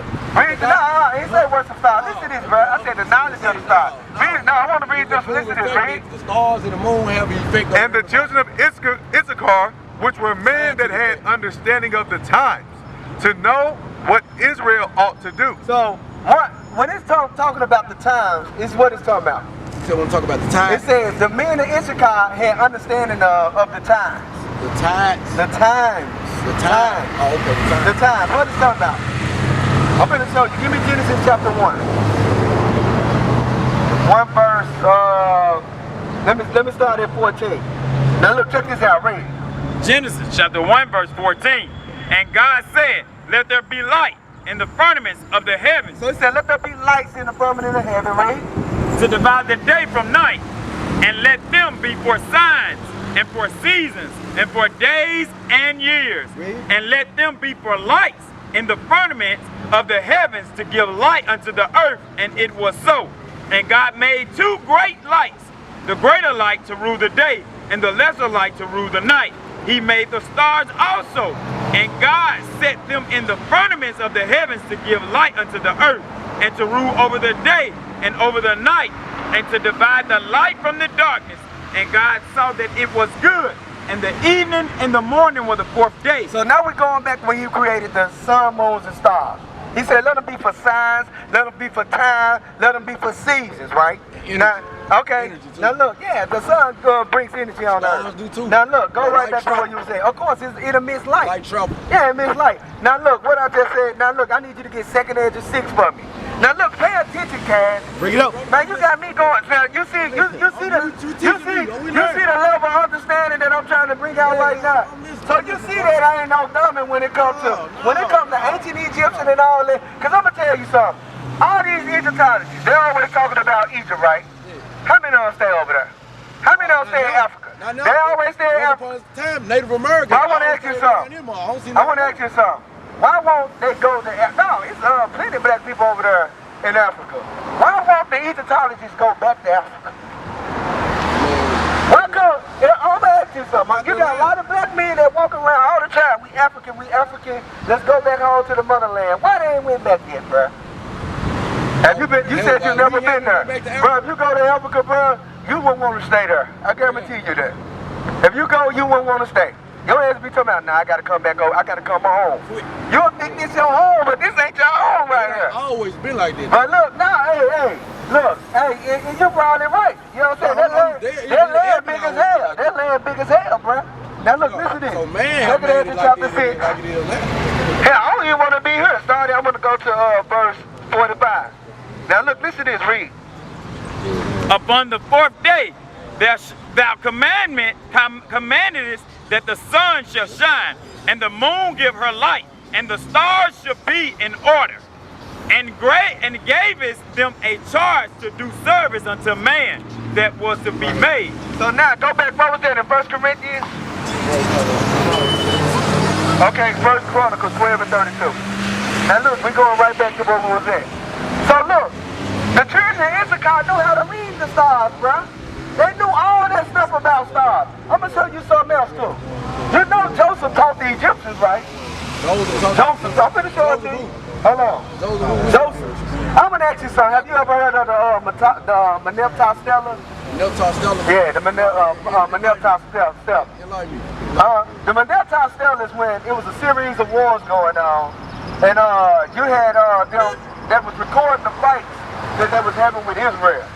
said worship stars. Listen to this, bro. I said the knowledge of the stars. I want to read this. Listen to this, read. The stars and the moon have an effect on and the children of Issachar, which were men that had understanding of the times, to know what Israel ought to do. So, when it's talking about the times, it's what it's talking about. So when we talk about the times. It says the men of Issachar had understanding of the times. The times. The times. The time. Oh, okay. The time. What is it talking about? I'm going to show you. Give me Genesis chapter 1. One verse. Let me start at 14. Now look, check this out. Read. Genesis chapter 1, verse 14. And God said, let there be light in the firmaments of the heavens. So he said, let there be lights in the firmament of heaven, right? To divide the day from night, and let them be for signs, and for seasons, and for days and years. And let them be for lights in the firmament of the heavens to give light unto the earth. And it was so. And God made two great lights, the greater light to rule the day, and the lesser light to rule the night. He made the stars also, and God set them in the firmaments of the heavens to give light unto the earth, and to rule over the day and over the night, and to divide the light from the darkness. And God saw that it was good. And the evening and the morning were the fourth day. So now we're going back when he created the sun, moons, and stars. He said, let them be for signs, let them be for time, let them be for seasons, right? Now, okay. Now look, yeah, the sun brings energy on earth. Do too. Now look, go right back to what you were saying. Of course, it emits light. Like trouble. Yeah, it emits light. Now look, what I just said. Now look, I need you to get second edge of 6 for me. Now look, pay attention, Cass. Bring it up. Man, you got me going. Now you see the level of understanding that I'm trying to bring out right now. So you see that I ain't no dummy when it comes to ancient Egyptian and all that. Cause I'm gonna tell you something. All these Egyptologists, they're always talking about Egypt, right? How many of them stay over there? How many of them stay in Africa? They always stay in Africa. Native Americans. I want to ask you something. why won't they go to Africa? No, it's plenty of black people over there in Africa. Why won't the Egyptologists go back to Africa? Why come? I'm gonna ask you something. You got a lot of black men that walk around all the time. We African, we African. Let's go back home to the motherland. Why they ain't went back yet, bro? Have you been? You said you never been there, bro. If you go to Africa, bro, you wouldn't want to stay there. I guarantee you that. If you go, you wouldn't want to stay. Your ass be talking about, nah, I gotta come back home. I gotta come home. You don't think this your home, but this ain't your home right here. It's always been like this. But look, nah, hey, look, hey, you probably right. You know what I'm saying? That land big as hell. That land big as hell, bro. Now look, listen to this. So man, look at that chapter 6. Hell, I don't even want to be here. I'm gonna go to verse 45. Now look, listen to this. Read. Upon the 4th day, thou commandest that the sun shall shine, and the moon give her light, and the stars shall be in order, and gavest them a charge to do service unto man that was to be made. So now go back. What was that in 1 Corinthians? Okay, 1 Chronicles 12 and 32. Now look, we're going right back to where we was at. So look, the children of Issachar knew how to read the stars, bruh. They knew all that stuff about stars. I'm going to show you something else too. You know Joseph taught the Egyptians, right? Joseph. I'm going to show it to you. Hold on. Joseph. I'm going to ask you something. Have you ever heard of the Memphis TN? Yeah, the Memphis TN. The Memphis TN is when it was a series of wars going on. And you had them that was recording the fights that they was having with Israel.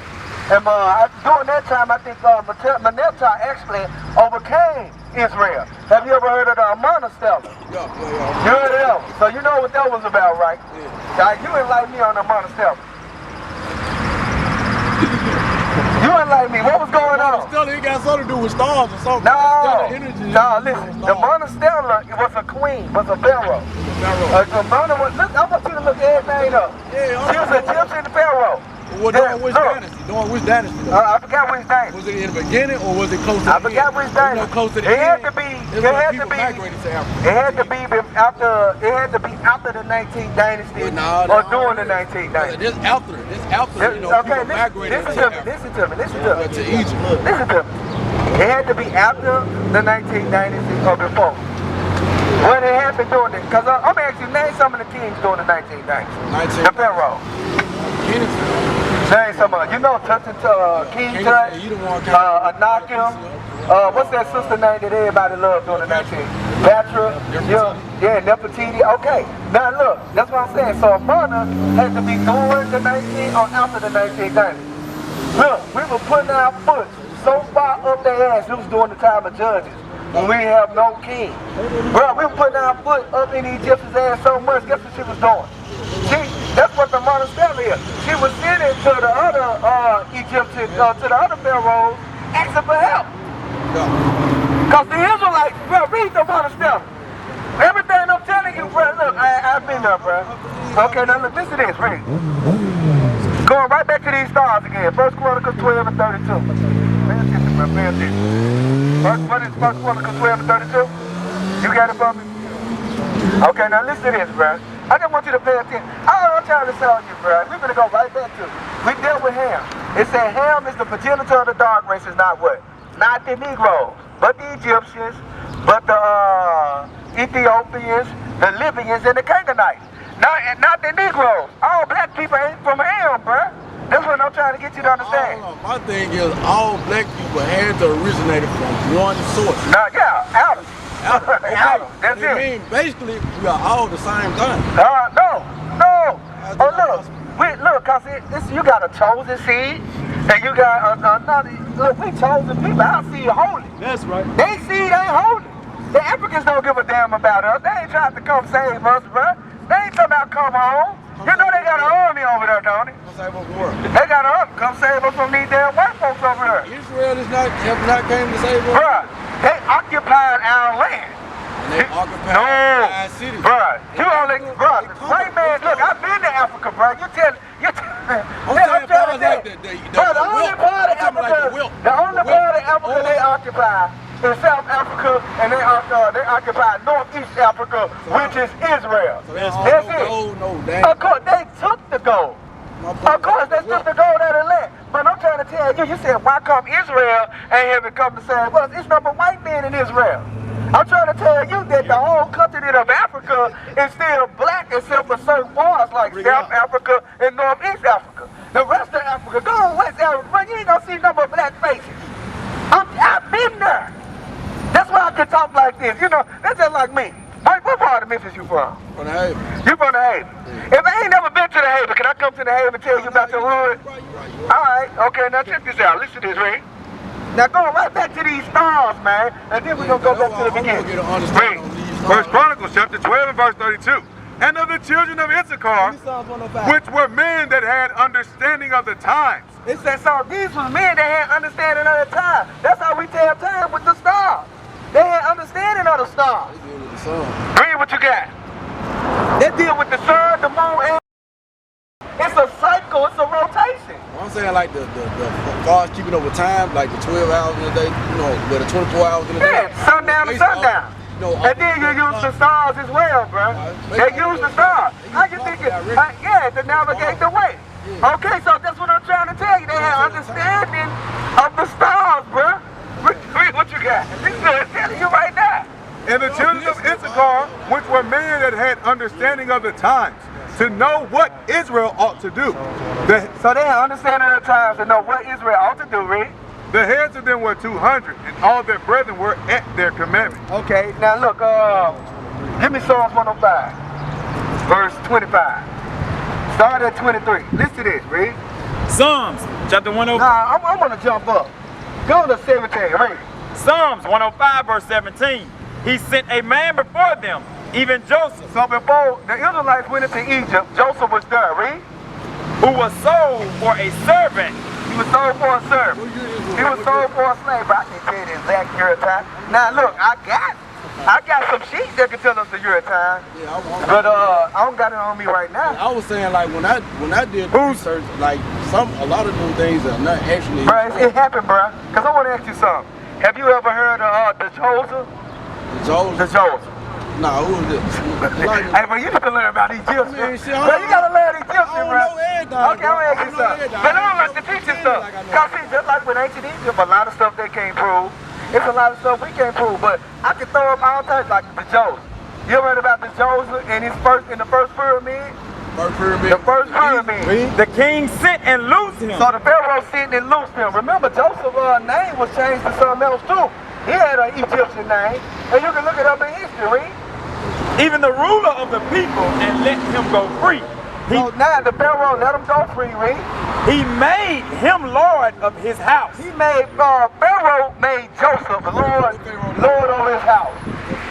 And during that time, I think Memphis actually overcame Israel. Have you ever heard of the Untitled? Yeah. You heard of that? So you know what that was about, right? Yeah. You enlighten me on the Untitled. You enlighten me. What was going on? It got something to do with stars or something. No, listen. The Untitled was a queen, was a pharaoh. Look, I want you to look everything up. She was an Egyptian pharaoh. Well, during which dynasty? During which dynasty? I forgot which dynasty. Was it in the beginning or was it close to the end? I forgot which dynasty. Close to the it end. Had to be. It had to be after the 19th dynasty or during the 19th dynasty. This after people migrated listen to me. To Egypt. Listen to me. It had to be after the 19th dynasty or before. What it happened during it? Because I'm asking, name some of the kings during the 19th dynasty. The pharaoh. Name some of them. You know, King Tut, Anakim. What's that sister name that everybody loved during the 19th? Patra. Yeah, Nefertiti. Okay. Now look, that's what I'm saying. So Amana had to be during the 19th or after the 19th dynasty. Look, we were putting our foot so far up their ass. It was during the time of Judges, when we didn't have no king. Bro, we were putting our foot up in the Egyptians' ass so much. Guess what she was doing? That's what the monastery is. She was sending to the other Egyptians, to the other pharaohs, asking for help. Because the Israelites, bro, read the monastery. Everything I'm telling you, bro, look, I've been there, bro. Okay, now look, listen to this, read. Going right back to these stars again. 1 Chronicles 12 and 32. Pay attention, bro, pay attention. What is 1 Chronicles 12 and 32? You got it for me? Okay, now listen to this, bro. I just want you to pay attention. I'm trying to tell you, bro. We're going to go right back to it. We dealt with Ham. It said Ham is the progenitor of the dark race, is not what? Not the Negroes, but the Egyptians, but the Ethiopians, the Libyans, and the Canaanites. Not the Negroes. All black people ain't from Ham, bro. That's what I'm trying to get you to understand. My thing is, all black people had to originate from one source. Adam. Okay. That's it. I mean, basically, we are all the same thing. No. Look, cause you got a chosen seed, and you got another. Look, we chosen people. Our seed holy. That's right. They seed ain't holy. The Africans don't give a damn about us. They ain't trying to come save us, bro. They ain't talking about come home. You know they got an army over there, don't they? Come save us from what? They got an army. Come save us from these damn white folks over there. Israel have not came to save us. Bruh, they occupied our land. They occupied our cities. Bruh, white man, look, I've been to Africa, bruh. The only part of Africa they occupy in South Africa, and they occupied Northeast Africa, which is Israel. So That's it. gold, no damn. Of course, they took the gold. Of course, they took the gold out of the land. But I'm trying to tell you, you said, why come Israel ain't having come to say, well, it's number white men in Israel. I'm trying to tell you that the whole continent of Africa is still black except for certain parts like South Africa and Northeast Africa. The rest of Africa, go on West Africa, but you ain't gonna see no more black faces. I've been there. That's why I can talk like this. You know, that's just like me. What part of Memphis you from? From the Haven. You from the Haven. If I ain't never been to the Haven, can I come to the Haven and tell you about your hood? Alright, okay, now check this out. Listen to this, Ray. Now going right back to these stars, man, and then we're going to go back to the beginning. Read. First Chronicles chapter 12 and verse 32. And of the children of Issachar, which were men that had understanding of the times. It says, so these were men that had understanding of the time. That's how we tell time with the stars. They had understanding of the stars. They deal with the sun. Read what you got. They deal with the sun, the moon, and it's a cycle, it's a rotation. Well, I'm saying like the far as keeping up with time, like the 12 hours in a day, you know, with the 24 hours in a day. Yeah, sundown to sundown. And then you use the stars as well, bro. They use the stars. How you think it? Yeah, to navigate the way. Okay, so that's what I'm trying to tell you. They have understanding of the stars, bro. Read what you got. This is what I'm telling you right now. And the children of Issachar, which were men that had understanding of the times, to know what Israel ought to do. So they have understanding of the times to know what Israel ought to do, read. The heads of them were 200, and all their brethren were at their commandment. Okay, now look, give me Psalms 105, verse 25. Start at 23. Listen to this, read. Psalms chapter 105. Nah, I'm going to jump up. Go to 17, read. Psalms 105 verse 17. He sent a man before them, even Joseph, So before the Israelites went into Egypt, Joseph was there, read. who was sold for a servant. He was sold for a servant. He was sold for a slave, but I can't tell you the exact year of time. Now look, I got some sheets that can tell us the year of time. Yeah, I But I don't got it on me right now. I was saying like when I did research, like a lot of them things are not actually. Bro, it happened, bro. Because I want to ask you something. Have you ever heard of the Joseph? The Joseph. Nah, who is it? Hey, bro, you need to learn about Egyptian. Man, shit, Bro, you got to learn Egyptian, I don't bro. know everything, Okay, I'm going to ask you something. But I don't like to teach you stuff. Because see, just like with ancient Egypt, a lot of stuff they can't prove. It's a lot of stuff we can't prove. But I can throw up all types like the Joseph. You ever heard about the Joseph in the first pyramid? The first pyramid. The king sent and loosed him. So the Pharaoh sent and loosed him. Remember, Joseph's name was changed to something else too. He had an Egyptian name, and you can look it up in history. Even the ruler of the people, and let him go free. So now the Pharaoh let him go free, read. He made him lord of his house. He made, Pharaoh made Joseph Lord of his house.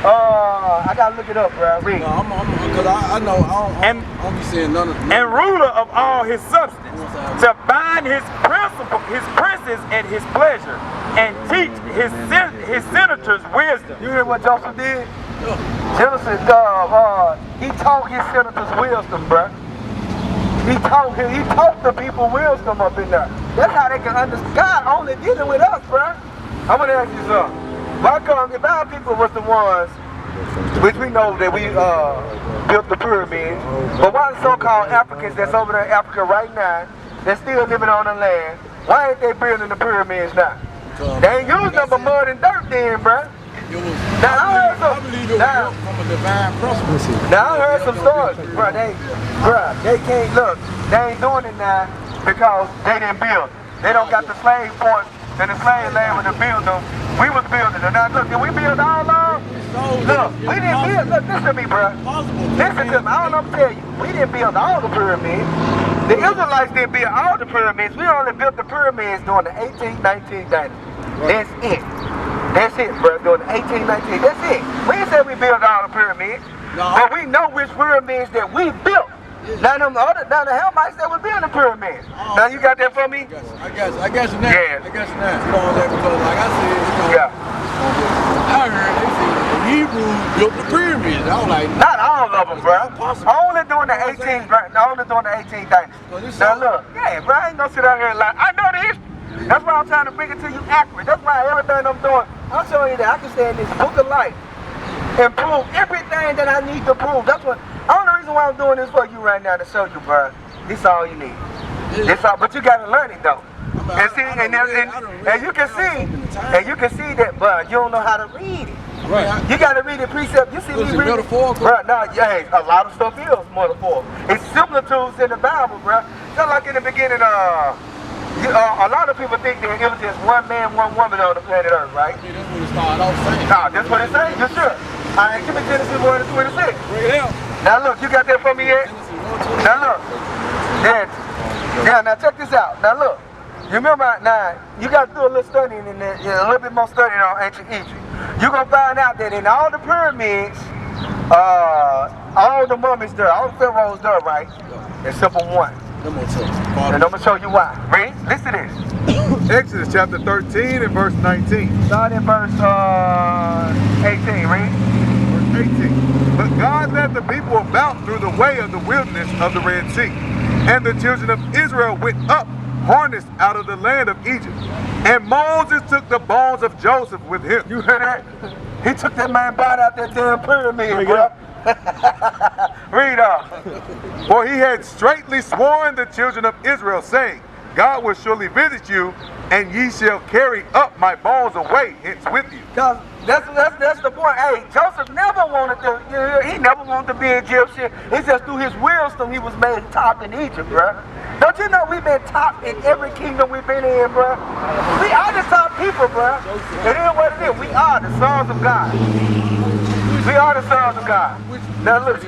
I gotta look it up, bro. Read. No, because I know I don't be saying none of them. And ruler of all his substance, to bind his princes at his pleasure, and teach his senators wisdom. You hear what Joseph did? Genesis, he taught his senators wisdom, bro. He taught the people wisdom up in there. That's how they can understand. God only dealing with us, bro. I'm gonna ask you something. Why come if our people was the ones, which we know that we built the pyramids, but why the so-called Africans that's over there in Africa right now, that's still living on the land, why ain't they building the pyramids now? They ain't using them but mud and dirt then, bro. Now I heard some. Now, from a divine principle. Now I heard some stories, bro. They can't look. They ain't doing it now because they didn't build. They don't got the slave ports and the slave labor to build them. We was building them. Now look, did we build all of them? Look, we didn't build. Look, listen to me, bro. Listen to me. I don't know what to tell you. We didn't build all the pyramids. The Israelites didn't build all the pyramids. We only built the pyramids during the 18th, 19th dynasty. That's it. That's it, bro. During the 18th, 19th. That's it. We ain't said we built all the pyramids. No. But we know which pyramids that we built. Now the Hamites that was building the pyramids. Now you got that for me? I got you now. Yeah. I got you now. You know that because like I said, I heard they say the Hebrews built the pyramids. I was like, not all of them, bro. Only during the 18th, only during the 18th dynasty. Now look, yeah, bro, I ain't gonna sit out here and lie. I know the history. That's why I'm trying to bring it to you accurate. That's why everything I'm doing I'm showing you that I can stay in this book of life and prove everything that I need to prove. That's what, the only reason why I'm doing this for you right now, to show you, bro. This all you need. This all, but you gotta learn it though. And see, and you can see that, bro, you don't know how to read it. Right. You gotta read the precept. You see me reading it? Bro, no, yeah, a lot of stuff is metaphorical. It's similitudes in the Bible, bro. Just like in the beginning, a lot of people think that it was just one man, one woman on the planet Earth, right? Yeah, that's what it started off saying. Nah, that's what it says. You sure? All right, give me Genesis 1:26. Bring it out. Now look, you got that for me yet? Now look. Yeah, now check this out. Now look. You remember, now, you got to do a little studying in there, a little bit more studying on ancient Egypt. You're going to find out that in all the pyramids, all the mummies there, all the pharaohs there, right? Except for one. And I'm going to show you why. Read, listen to this. Exodus chapter 13 and verse 19. Start in verse 18, read. Verse 18. But God led the people about through the way of the wilderness of the Red Sea. And the children of Israel went up, harnessed out of the land of Egypt. And Moses took the bones of Joseph with him. You heard that? He took that man body out that damn pyramid, bro. Read on. For he had straitly sworn the children of Israel, saying, God will surely visit you, and ye shall carry up my bones away hence with you. Cause that's the point. Hey, Joseph never wanted to, he never wanted to be Egyptian. It's just through his wisdom he was made top in Egypt, bro. Don't you know we've been top in every kingdom we've been in, bro? We are the top people, bro. It is what it is. We are the sons of God. We are the sons of God. Now look.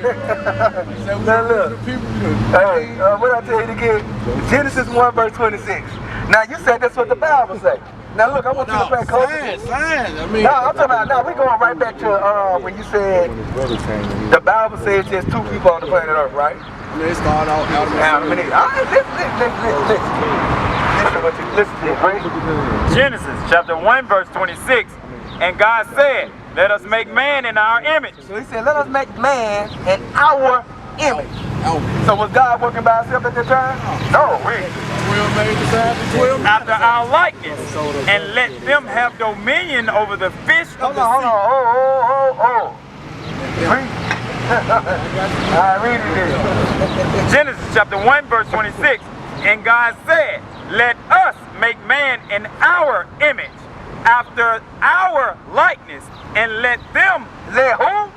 Now look. Hey, what I tell you again? Genesis 1 verse 26. Now you said that's what the Bible say. Now look, I want you to pay close attention. No, I'm talking about, now we're going right back to when you said the Bible says there's two people on the planet Earth, right? They start out Adam and Eve. All right, listen to it, right? Genesis chapter 1 verse 26. And God said, let us make man in our image. So he said, let us make man in our image. So was God working by himself at the time? No, really. After our likeness, and let them have dominion over the fish of the sea. Hold on. Read. All right, read it then. Genesis chapter 1 verse 26. And God said, let us make man in our image, after our likeness, and let them. Let who?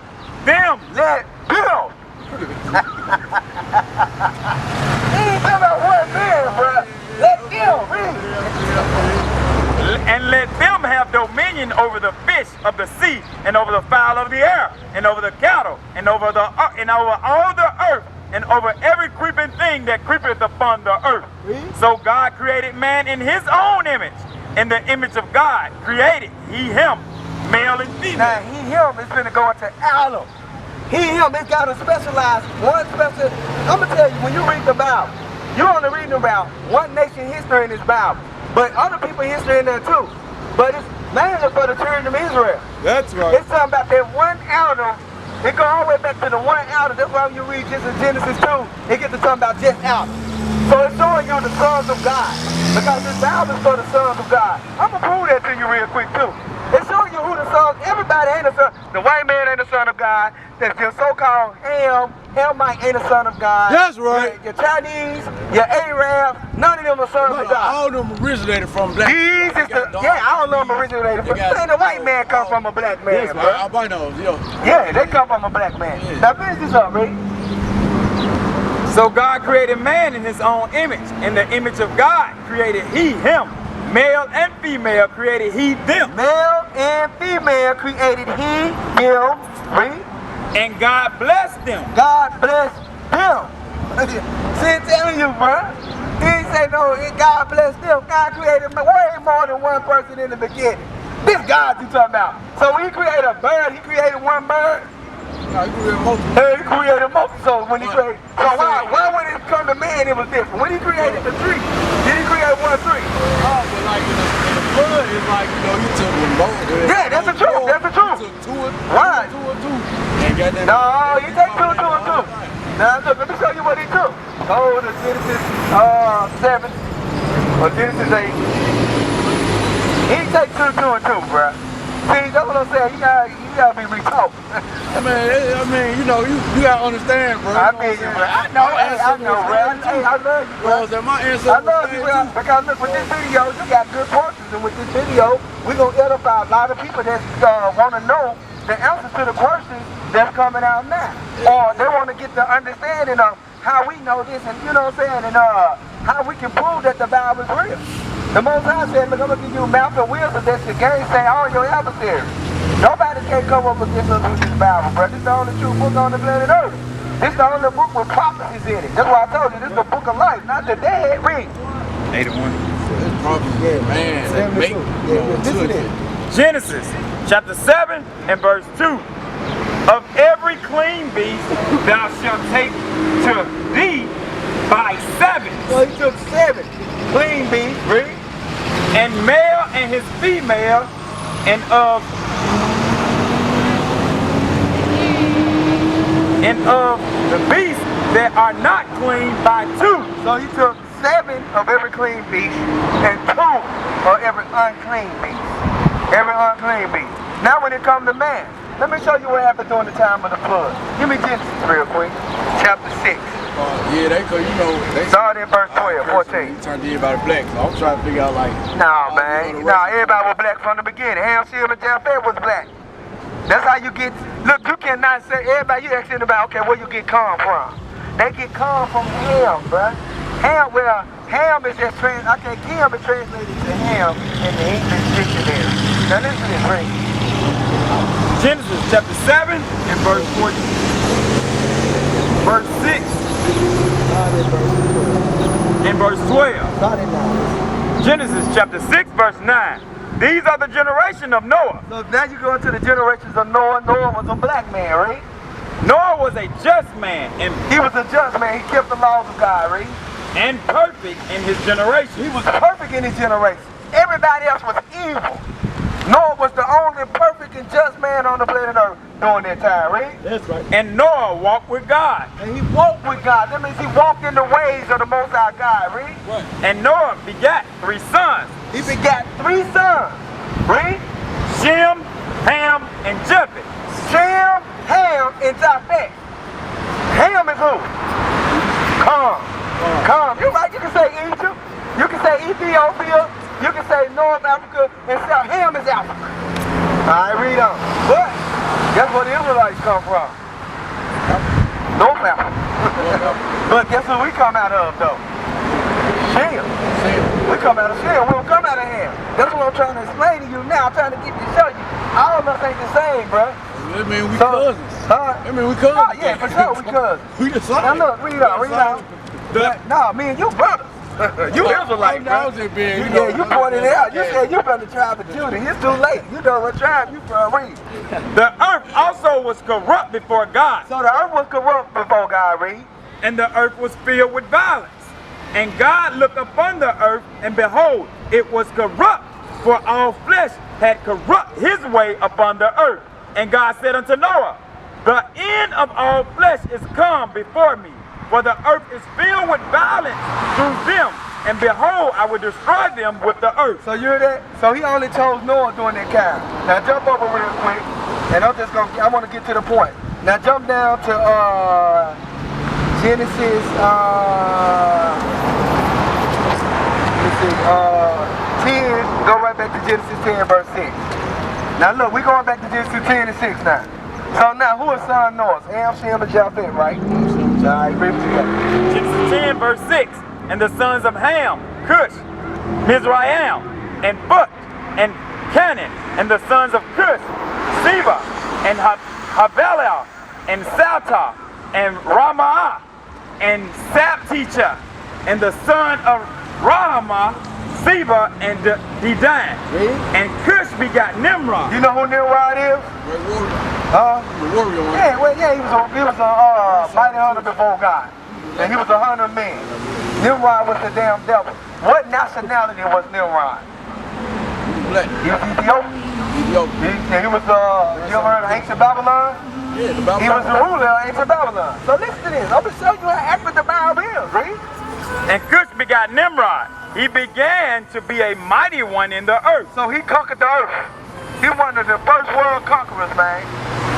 Them. Let them. He ain't talking about one man, bro. Let them. And let them have dominion over the fish of the sea, and over the fowl of the air, and over the cattle, and over all the earth, and over every creeping thing that creepeth upon the earth. So God created man in his own image. In the image of God created he him, male and female. Now he him is going to go into Adam. He him, it's got to specialize one special. I'm going to tell you, when you read the Bible, you're only reading about one nation history in this Bible, but other people history in there too. But it's mainly for the children of Israel. That's right. It's talking about that one Adam. It goes all the way back to the one Adam. That's why when you read Genesis 2, it gets to talking about just Adam. So it's showing you the sons of God. Because this Bible is for the sons of God. I'm going to prove that to you real quick too. It's showing you who the sons, everybody ain't a son. The white man ain't a son of God. The so-called Hamite ain't a son of God. That's right. Your Chinese, your Arab, none of them are sons of God. All of them originated from black. These is all of them originated from. Ain't the white man come from a black man, bro. Albinos, Yeah, they come from a black man. Yeah. Now finish this up, Rick. So God created man in his own image. In the image of God created he him. Male and female created he them. Male and female created he, him, Read. And God blessed them. God blessed them. See, I'm telling you, bro. He ain't say no, God blessed them. God created way more than one person in the beginning. This God you talking about. So when he created a bird, he created one bird. No, he created multiple. He created multiple. So when he created, so why when it come to man it was different? When he created the tree, did he create one tree? Oh, but like in the flood, it's like, you took them both. Yeah, that's the truth. That's the truth. You took two and Right. two. And got that. No, he take two and two. Now look, let me show you what he took. Go to Genesis 7 or Genesis 8. He take two and two, bruh. See, that's what I'm saying. You gotta be retaught. I mean, you gotta understand, bro. I mean, bro. I know, bro. Hey, I love you, bro. Bro, my answer I love you, bro. Because look, with this video, you got good questions, and with this video, we're gonna edify a lot of people that want to know the answers to the questions that's coming out now, or they want to get the understanding of how we know this, and you know what I'm saying, and how we can prove that the Bible is real. The Most High said, look, I'm going to give you mouth and wisdom that your gainsay all your adversaries. Nobody can come up against us with this Bible, bro. This is the only true book on the planet Earth. This is the only book with prophecies in it. That's why I told you, this is the book of life, not the dead. Read. 81. Genesis chapter 7 and verse 2. Of every clean beast thou shalt take to thee by 7. So he took 7 clean beasts, read. And male and his female, and of the beasts that are not clean by 2. So he took 7 of every clean beast and 2 of every unclean beast. Every unclean beast. Now when it comes to man, let me show you what happened during the time of the flood. Give me Genesis real quick, chapter 6. Yeah, they Start in verse 12, 14. You turned everybody black, so I'm trying to figure out like. Nah, man. Nah, everybody was black from the beginning. Ham, Shem, and Japheth was black. That's how you get. Look, you cannot say everybody. You asking about okay, where you get calm from? They get calm from Ham, bruh. Ham, well, Ham is just okay, Ham is translated to Ham in the English dictionary. Now listen to this, read. Genesis chapter 7 and verse 14. Verse 6. In verse 12. Genesis chapter 6 verse 9. These are the generation of Noah. So now you go into the generations of Noah. Noah was a black man, right? Noah was a just man and he was a just man. He kept the laws of God, right? And perfect in his generation. He was perfect in his generation. Everybody else was evil. Noah was the only perfect and just man on the planet Earth during that time, right? That's right. And Noah walked with God. And he walked with God. That means he walked in the ways of the Most High God, right? Right. And Noah begat 3 sons. He begat 3 sons, right? Shem, Ham, and Japheth. Shem, Ham, and Japheth. Ham is who? Come. You're right. You can say Egypt. You can say Ethiopia. You can say North Africa. And South Ham is Africa. All right, read on. But guess where the Israelites come from? North Africa. But guess who we come out of, though? Shem. We come out of Shem. We don't come out of Ham. That's what I'm trying to explain to you now. I'm trying to get you to show you. All of us ain't the same, bro. That mean we cousins. Huh? That mean we cousins. Oh, yeah, for sure, we cousins. We the same. Now look, read on. Nah, me and you brothers. You Israelite, bro. You pointed it out. You said you from the tribe of Judah. It's too late. You know what tribe you from, read. The earth also was corrupt before God. So the earth was corrupt before God, read. And the earth was filled with violence. And God looked upon the earth, and behold, it was corrupt, for all flesh had corrupt his way upon the earth. And God said unto Noah, the end of all flesh is come before me, for the earth is filled with violence through them, and behold, I will destroy them with the earth. So you're that. So he only chose Noah during that time. Now jump over real quick, and I want to get to the point. Now jump down to Genesis 10. Go right back to Genesis 10, verse 6. Now look, we're going back to Genesis 10 and 6 now. So now, who is son Noah? Ham, Shem, and Japheth, right? All right, read it together. Genesis 10, verse 6. And the sons of Ham, Cush, Mizraim, and Phut, and Canaan. And the sons of Cush, Seba, and Havilah, and Salta, and Ramah, and Sabtecha. And the son of Rahama, Seba, and Dedan. And Cush begot Nimrod. You know who Nimrod is? Huh? The warrior one. Yeah, he was a mighty hunter before God. And he was a hunter man. Nimrod was the damn devil. What nationality was Nimrod? Black. He was Ethiopian. He was, you ever heard of ancient Babylon? Yeah, the Babylon. He was the ruler of ancient Babylon. So listen to this. I'm going to show you how accurate the Bible is, read. And Cush begot Nimrod. He began to be a mighty one in the earth. So he conquered the earth. He's one of the first world conquerors, man.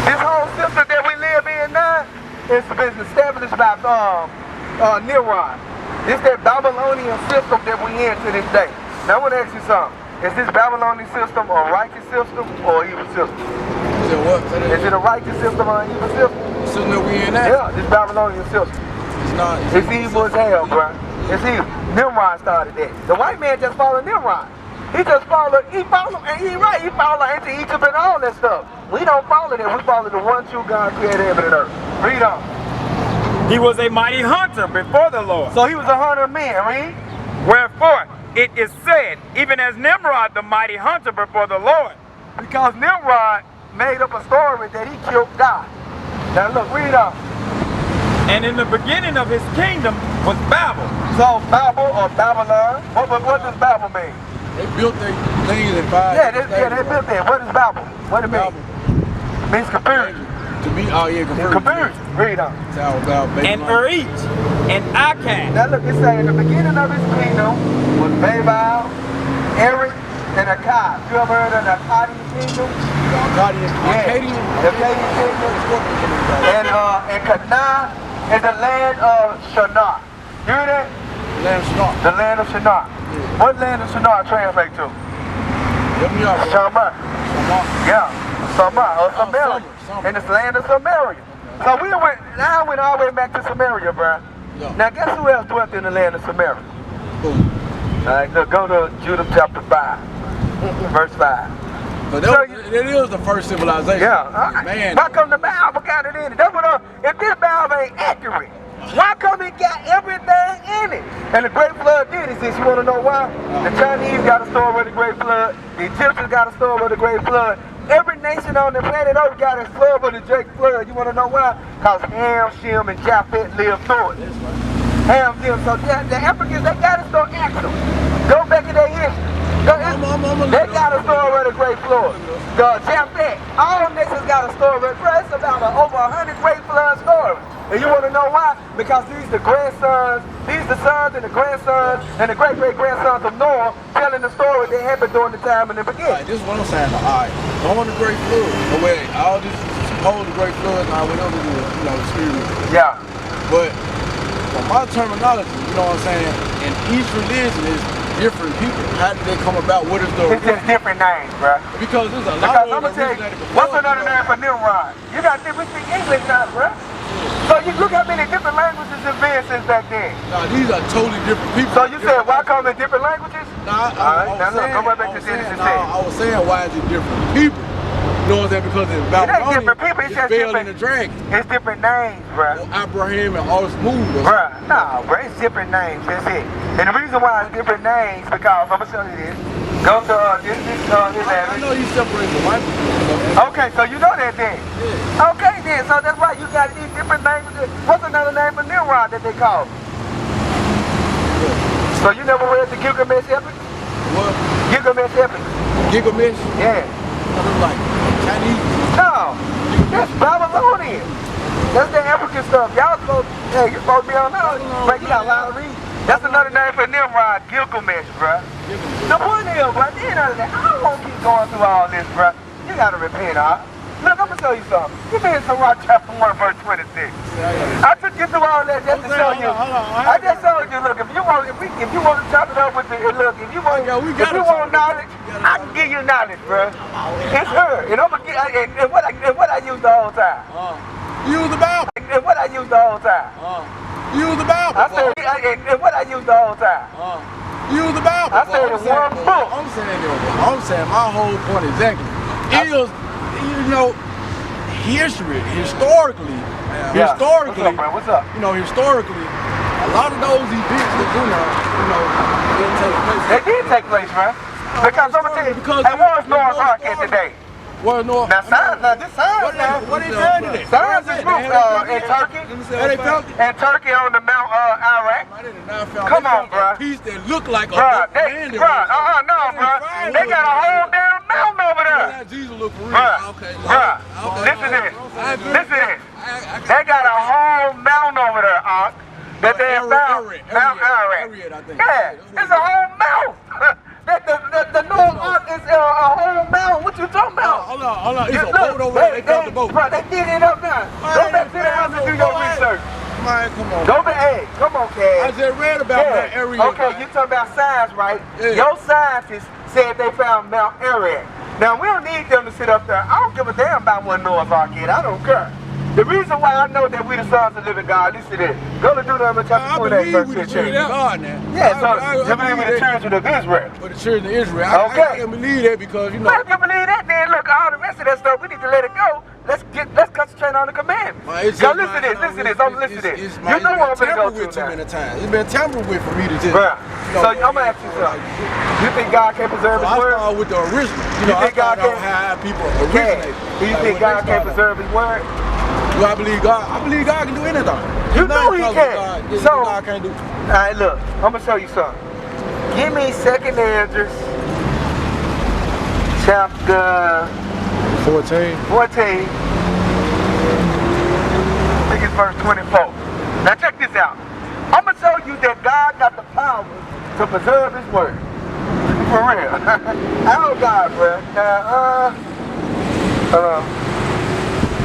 This whole system that we live in now is been established by Nimrod. It's that Babylonian system that we in to this day. Now I want to ask you something. Is this Babylonian system a righteous system or an evil system? Is it what? Is it a righteous system or an evil system? The system that we in now? Yeah, this Babylonian system. It's not. It's evil as hell, bro. It's evil. Nimrod started that. The white man just followed Nimrod. He just followed, and he right, he followed ancient Egypt and all that stuff. We don't follow that, we follow the one true God created heaven and earth. Read on. He was a mighty hunter before the Lord. So he was a hunter of men, read. Wherefore, it is said, even as Nimrod, the mighty hunter before the Lord. Because Nimrod made up a story that he killed God. Now look, read on. And in the beginning of his kingdom was Babel. So Babel or Babylon, what does Babel mean? They built their things in 5 Yeah, they built that. What is Babel? What it mean? It means confusion. To be, oh yeah, Confusion. Read on. And Erech and Akkad. Now look, it says in the beginning of his kingdom was Babel, Erech, and Akkad. You ever heard of the Akkadian kingdom? Akkadian? The Akkadian kingdom. And Canaan is the land of Shinar. You hear that? The land of Shinar. The land of Shinar. Yeah. What land of Shinar translate to? Shamar. Yeah, Samar or Samaria. And it's the land of Samaria. So we went all the way back to Samaria, bro. Yeah. Now guess who else dwelt in the land of Samaria? Who? All right, look, go to Judah chapter 5, verse 5. So it is the first civilization. Yeah. Man. Why come the Bible got it in it? That's what if this Bible ain't accurate, why come it got everything in it? And the Great Flood did it. You want to know why? The Chinese got a story of the Great Flood. The Egyptians got a story of the Great Flood. Every nation on the planet Earth got a story of the Great Flood. You want to know why? Because Ham, Shem, and Japheth lived through it. Ham, Shem. So the Africans, they got a story. Ask them. Go back in their history. They got a story of the Great Flood. The Japheth, all nations got a story. It's about over 100 Great Flood stories. And you want to know why? Because these the grandsons, these the sons and the grandsons and the great-great-grandsons of Noah telling the story that happened during the time in the beginning. Right, this is what I'm saying. All right, going to Great Flood. No way, all this supposed Great Flood, now we know this is, excuse me. Yeah. But from my terminology, you know what I'm saying, in each religion is different people. How did they come about? What is the... It's just different names, bro. Because there's a lot of... I'm going to tell you, what's another name for Nimrod? You got to speak English now, bro. So you look how many different languages have been since back then. Nah, these are totally different people. So you said why call them different languages? Nah, now look, go right back to Genesis 10. I was saying why is it different people? You know what I'm saying? Because it's about it ain't different people, it's just different. In the dragon. It's different names, bro. Abraham and all smooth. Bruh, nah, bro, it's different names, that's it. And the reason why it's different names because I'm gonna show you this. Go to this I know you separate the white people. Okay, so you know that then. Yeah. Okay then, so that's why you got these different names. What's another name for Nimrod that they call? Yeah. So you never read the Gilgamesh epic? What? Gilgamesh epic. Gilgamesh? Yeah. That looks like Chinese. No, that's Babylonian. That's the African stuff. Y'all supposed to be on that. But you got a lot of reading. That's another name for Nimrod, Gilgamesh, bruh. The point is, bruh, at the end of the day, I don't want to keep going through all this, bruh. You gotta repent, huh? Look, I'm gonna tell you something. You been in Sirach chapter 1, verse 26. I took you through all that just to show you. I just showed you, look, if you want to chop it up with the, look, if you want knowledge, I can give you knowledge, bruh. It's her. And I'm gonna get, and what I use the whole time. Use the Bible. And what I use the whole time. Use the Bible. I said, and what I use the whole time. Use the Bible. I said in one book. I'm saying my whole point exactly is, historically. What's up, man? What's up? Historically, a lot of those events that didn't take place. They did take place, man. Because I'm gonna tell you, and where was Noah's Ark at today? Well, no. Now, this signs now. What they found in it? Signs is in Turkey. In Turkey on the Mount Iraq. Come on, bro. Piece that looked like a no, bro. They got a whole damn mountain over there. Jesus look for real. Listen to this. They got a whole mountain over there, Ark, that they found. Mount Iraq. Yeah, it's a whole mountain. The Noah's Ark is a whole mountain. What you talking about? hold on. It's a boat over there. They found the boat. Bro, they did it up now. Go back to the house and do your research. Man, come on. Go back, hey, come on, Cass. I just read about that area. Okay, you talking about science, right? Yeah. Your scientists said they found Mount Ararat. Now, we don't need them to sit up there. I don't give a damn about what Noah's Ark is. I don't care. The reason why I know that we the sons of the living God, listen to this. Go to Deuteronomy chapter 28, verse 15. God now. Yeah, so you believe in the children of Israel. For the children of Israel. I can believe that because, you know. Well, if you believe that, then look, all the rest of that stuff, we need to let it go. Let's concentrate on the commandments. Now listen to this, listen to this, I'm listening to this. You know what I'm going to go to now. It's been tampered with for me to just. Bruh, so I'm going to ask you something. You think God can preserve His word? I start with the original. You know, think God can? How people originate. Do you think God can preserve His word? Do I believe God? I believe God can do anything. You know He can. So, God can't do. Alright, look, I'm going to show you something. Give me 2nd Ezra, chapter 14. I think it's verse 24. Now check this out. I'm going to show you that God got the power to preserve His word. For real. Oh God, bro. Hold on.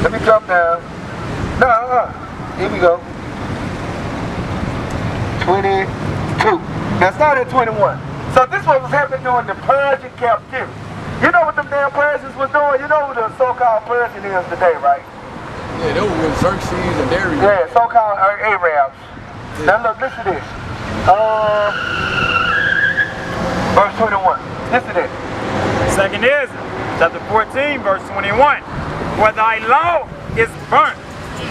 Let me jump down. Here we go. 22. Now start at 21. So this one was happening during the Persian captivity. You know what them damn Persians was doing? You know who the so-called Persian is today, right? Yeah, they were with Xerxes and Darius. Yeah, so-called Arabs. Yeah. Now look, listen to this. Verse 21. Listen to this. 2nd Ezra, chapter 14, verse 21. For thy law is burnt.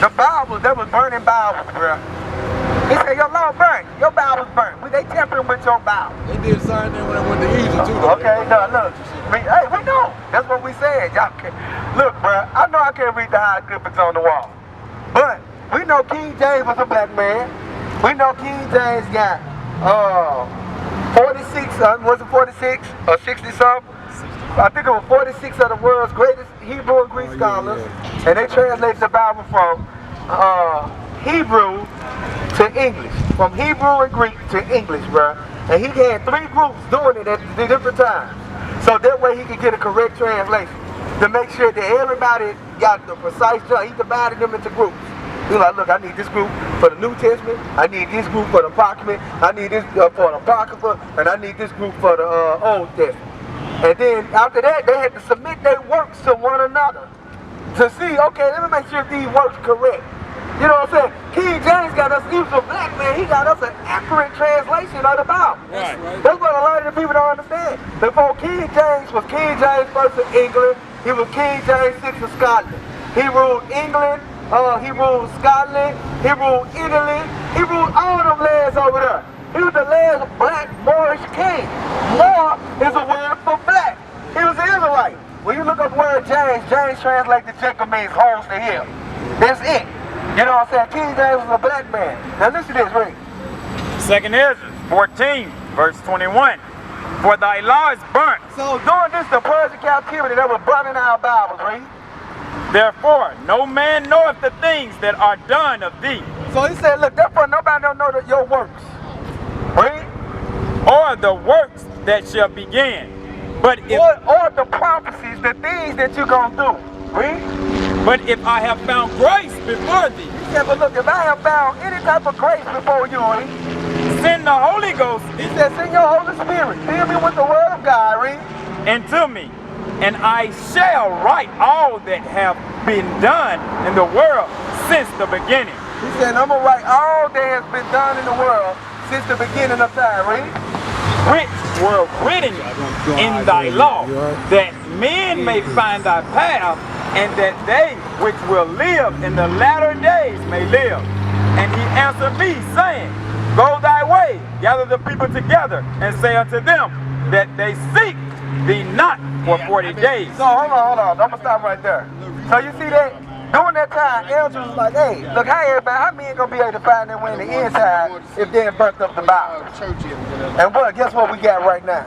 The Bible, that was burning Bibles, bro. They say your law burnt. Your Bible's burnt. They tampering with your Bible. They did the same thing when they went to Egypt too. Okay, no, look. Hey, we know. That's what we said. Y'all can look, bro. I know I can't read the hieroglyphics on the wall, but we know King James was a black man. We know King James got 46. Was it 46 or 60 something? I think it was 46 of the world's greatest Hebrew and Greek scholars, and they translated the Bible from Hebrew to English, from Hebrew and Greek to English, bro. And he had 3 groups doing it at different times, so that way he could get a correct translation to make sure that everybody got the precise job. He divided them into groups. He was like, look, I need this group for the New Testament, I need this group for the Apocrypha, I need this for the Apocrypha, and I need this group for the Old Testament. And then after that, they had to submit their works to one another to see, okay, let me make sure these works correct. You know what I'm saying? King James got us, he was a black man, he got us an accurate translation of the Bible. Right. That's what a lot of the people don't understand. Before King James was King James first of England, he was King James VI of Scotland. He ruled England, he ruled Scotland, he ruled Italy, he ruled all them lands over there. He was the last black Moorish king. Moor is a word for black. He was an Israelite. When you look up the word James, James translates to Jacob means holds the hill. That's it. You know what I'm saying? King James was a black man. Now listen to this, read. 2nd Ezra 14, verse 21. For thy law is burnt. So during this, the Persian captivity, they were burning our Bibles, read. Therefore, no man knoweth the things that are done of thee. So he said, look, therefore nobody don't know your works. Read. Or the works that shall begin. But if or the prophecies, the things that you're going to do. Read. But if I have found grace before thee. He said, but look, if I have found any type of grace before you, read. Send the Holy Ghost. He said, send your Holy Spirit. Fill me with the word of God, read. And to me. And I shall write all that have been done in the world since the beginning. He said, I'm going to write all that has been done in the world since the beginning of time, read. Which were written in thy law, that men may find thy path, and that they which will live in the latter days may live. And he answered me, saying, Go thy way, gather the people together, and say unto them that they seek thee not for 40 days. So hold on. I'm going to stop right there. So you see that? During that time, elders was like, hey, look, how men gonna be able to find their way in the inside if they ain't burnt up the Bible? And boy, guess what we got right now?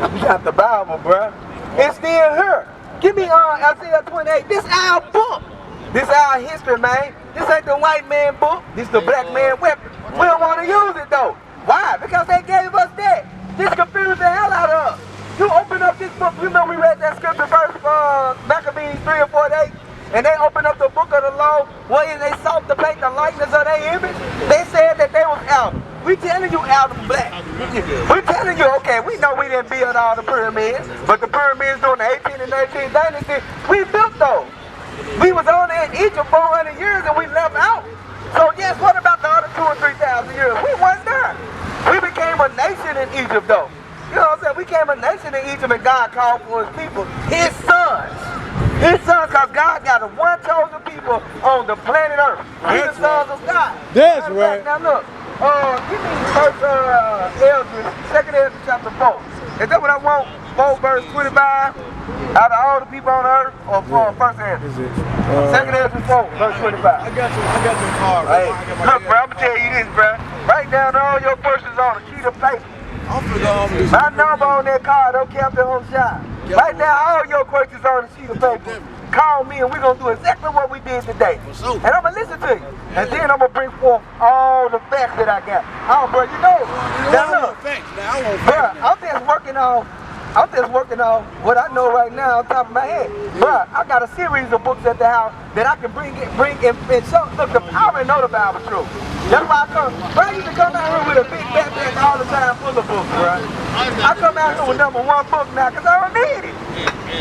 We got the Bible, bruh. It's still here. Give me Isaiah 28. This our book. This our history, man. This ain't the white man book. This the black man weapon. We don't want to use it though. Why? Because they gave us that. This confused the hell out of us. You open up this book, you know we read that scripture first. Maccabees 3 and 48, and they opened up the book of the law, where they sought to paint the likeness of their image, they said that they was Adam. We telling you Adam black. We telling you, okay, we know we didn't build all the pyramids, but the pyramids during the 18th and 19th dynasty, we built those. We was only in Egypt 400 years and we left out. So yes, what about the other 2,000 or 3,000 years? We wasn't there. We became a nation in Egypt though. You know what I'm saying? We became a nation in Egypt and God called for his people, his sons. His sons, because God got one chosen people on the planet Earth. We're the sons of God. That's right. Now look, give me first Ezra, 2nd Ezra chapter 4. Is that what I want? 4 verse 25? Out of all the people on earth, or first Ezra? 2nd Ezra 4 verse 25. I got your card. Hey, look, bro, I'm going to tell you this, bro. Write down all your questions on a sheet of paper. My number on that card, don't Captain on shot. Write down all your questions on a sheet of paper. Call me and we're going to do exactly what we did today. And I'm going to listen to you. And then I'm going to bring forth all the facts that I got. Oh, bro, you know. Now look, bro, I'm just working on what I know right now on top of my head. Bro, I got a series of books at the house that I can bring and show. Look, I already know the Bible true. That's why I come. Bro, I used to come out here with a big backpack all the time full of books, bro. I come out here with #1 book now because I don't need it.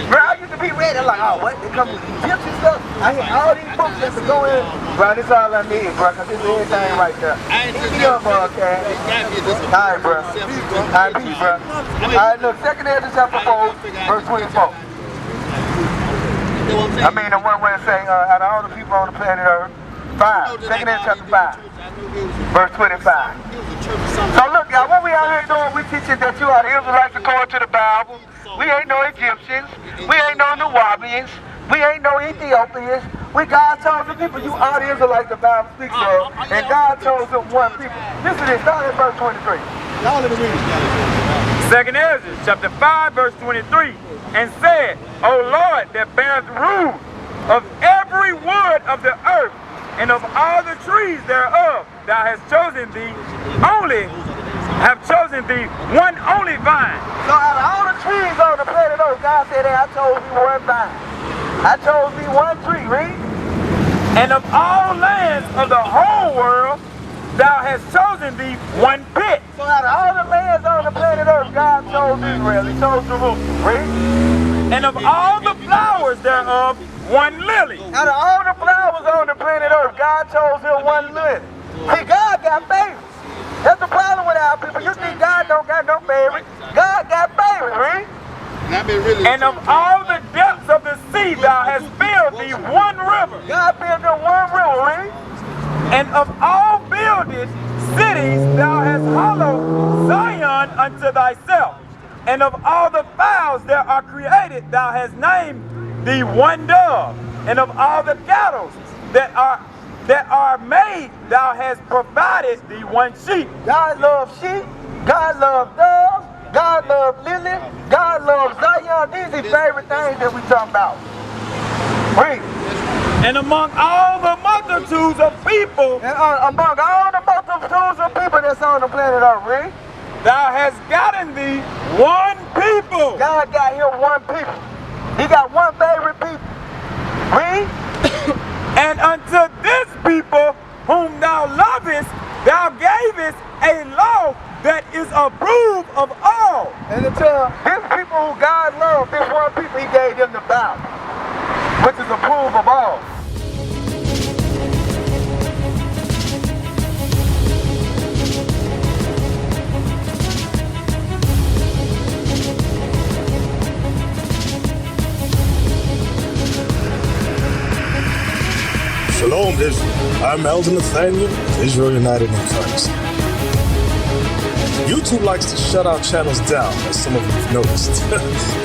Bro, I used to be ready like, oh, what? They come with Egyptian stuff. I had all these books just to go in. Bro, this all I need, bro, because this is everything right there. Hit me up, Cash. All right, bro. All right, peace, bro. All right, look, 2nd Ezra chapter 4, verse 24. I mean, the one where it say, out of all the people on the planet Earth, 5. 2nd Ezra chapter 5, verse 25. So look, y'all, what we out here doing, we teaching that you are the Israelites according to the Bible. We ain't no Egyptians. We ain't no Nubians. We ain't no Ethiopians. We God chosen people. You are the Israelites the Bible speaks of. And God chose them one people. Listen to this. Start at verse 23. Y'all let me read it. 2nd Ezra chapter 5 verse 23. And said, O Lord, that beareth root of every wood of the earth, and of all the trees thereof, thou hast chosen thee one only vine. So out of all the trees on the planet Earth, God said, hey, I chose me one vine. I chose me one tree, read. And of all lands of the whole world, thou hast chosen thee one pit. So out of all the lands on the planet Earth, God chose Israel. He chose Jerusalem, read. And of all the flowers thereof, one lily. Out of all the flowers on the planet Earth, God chose him one lily. See, God got favorites. That's the problem with our people. You think God don't got no favorites. God got favorites, right? And of all the depths of the sea thou hast filled thee one river. God filled them one river, right? And of all builded cities thou hast hollowed Zion unto thyself. And of all the fowls that are created thou hast named thee one dove. And of all the cattle that are made, thou hast provided thee one sheep. God loves sheep. God loves doves. God loves lily. God loves Zion. These are favorite things that we talking about. Read. And among all the multitudes of people, And among all the multitudes of people that's on the planet Earth, read. thou hast gotten thee one people. God got him one people. He got one favorite people. Read. And unto this people whom thou lovest, thou gavest a law that is approved of all. And to his people who God loved, this one people, he gave them the Bible, which is approved of all. Shalom, Israel. I'm Elder Nathaniel, Israel United in Christ. YouTube likes to shut our channels down, as some of you have noticed,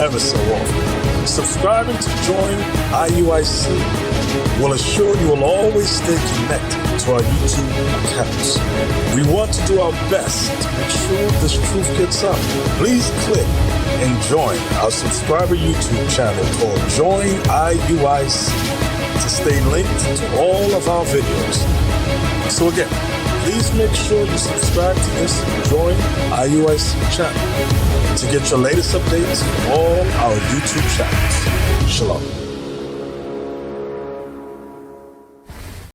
ever so often. Subscribing to join IUIC will assure you will always stay connected to our YouTube accounts. We want to do our best to make sure this truth gets out. Please click and join our subscriber YouTube channel called Join IUIC to stay linked to all of our videos. So again, please make sure you subscribe to this Join IUIC channel to get your latest updates from all our YouTube channels. Shalom.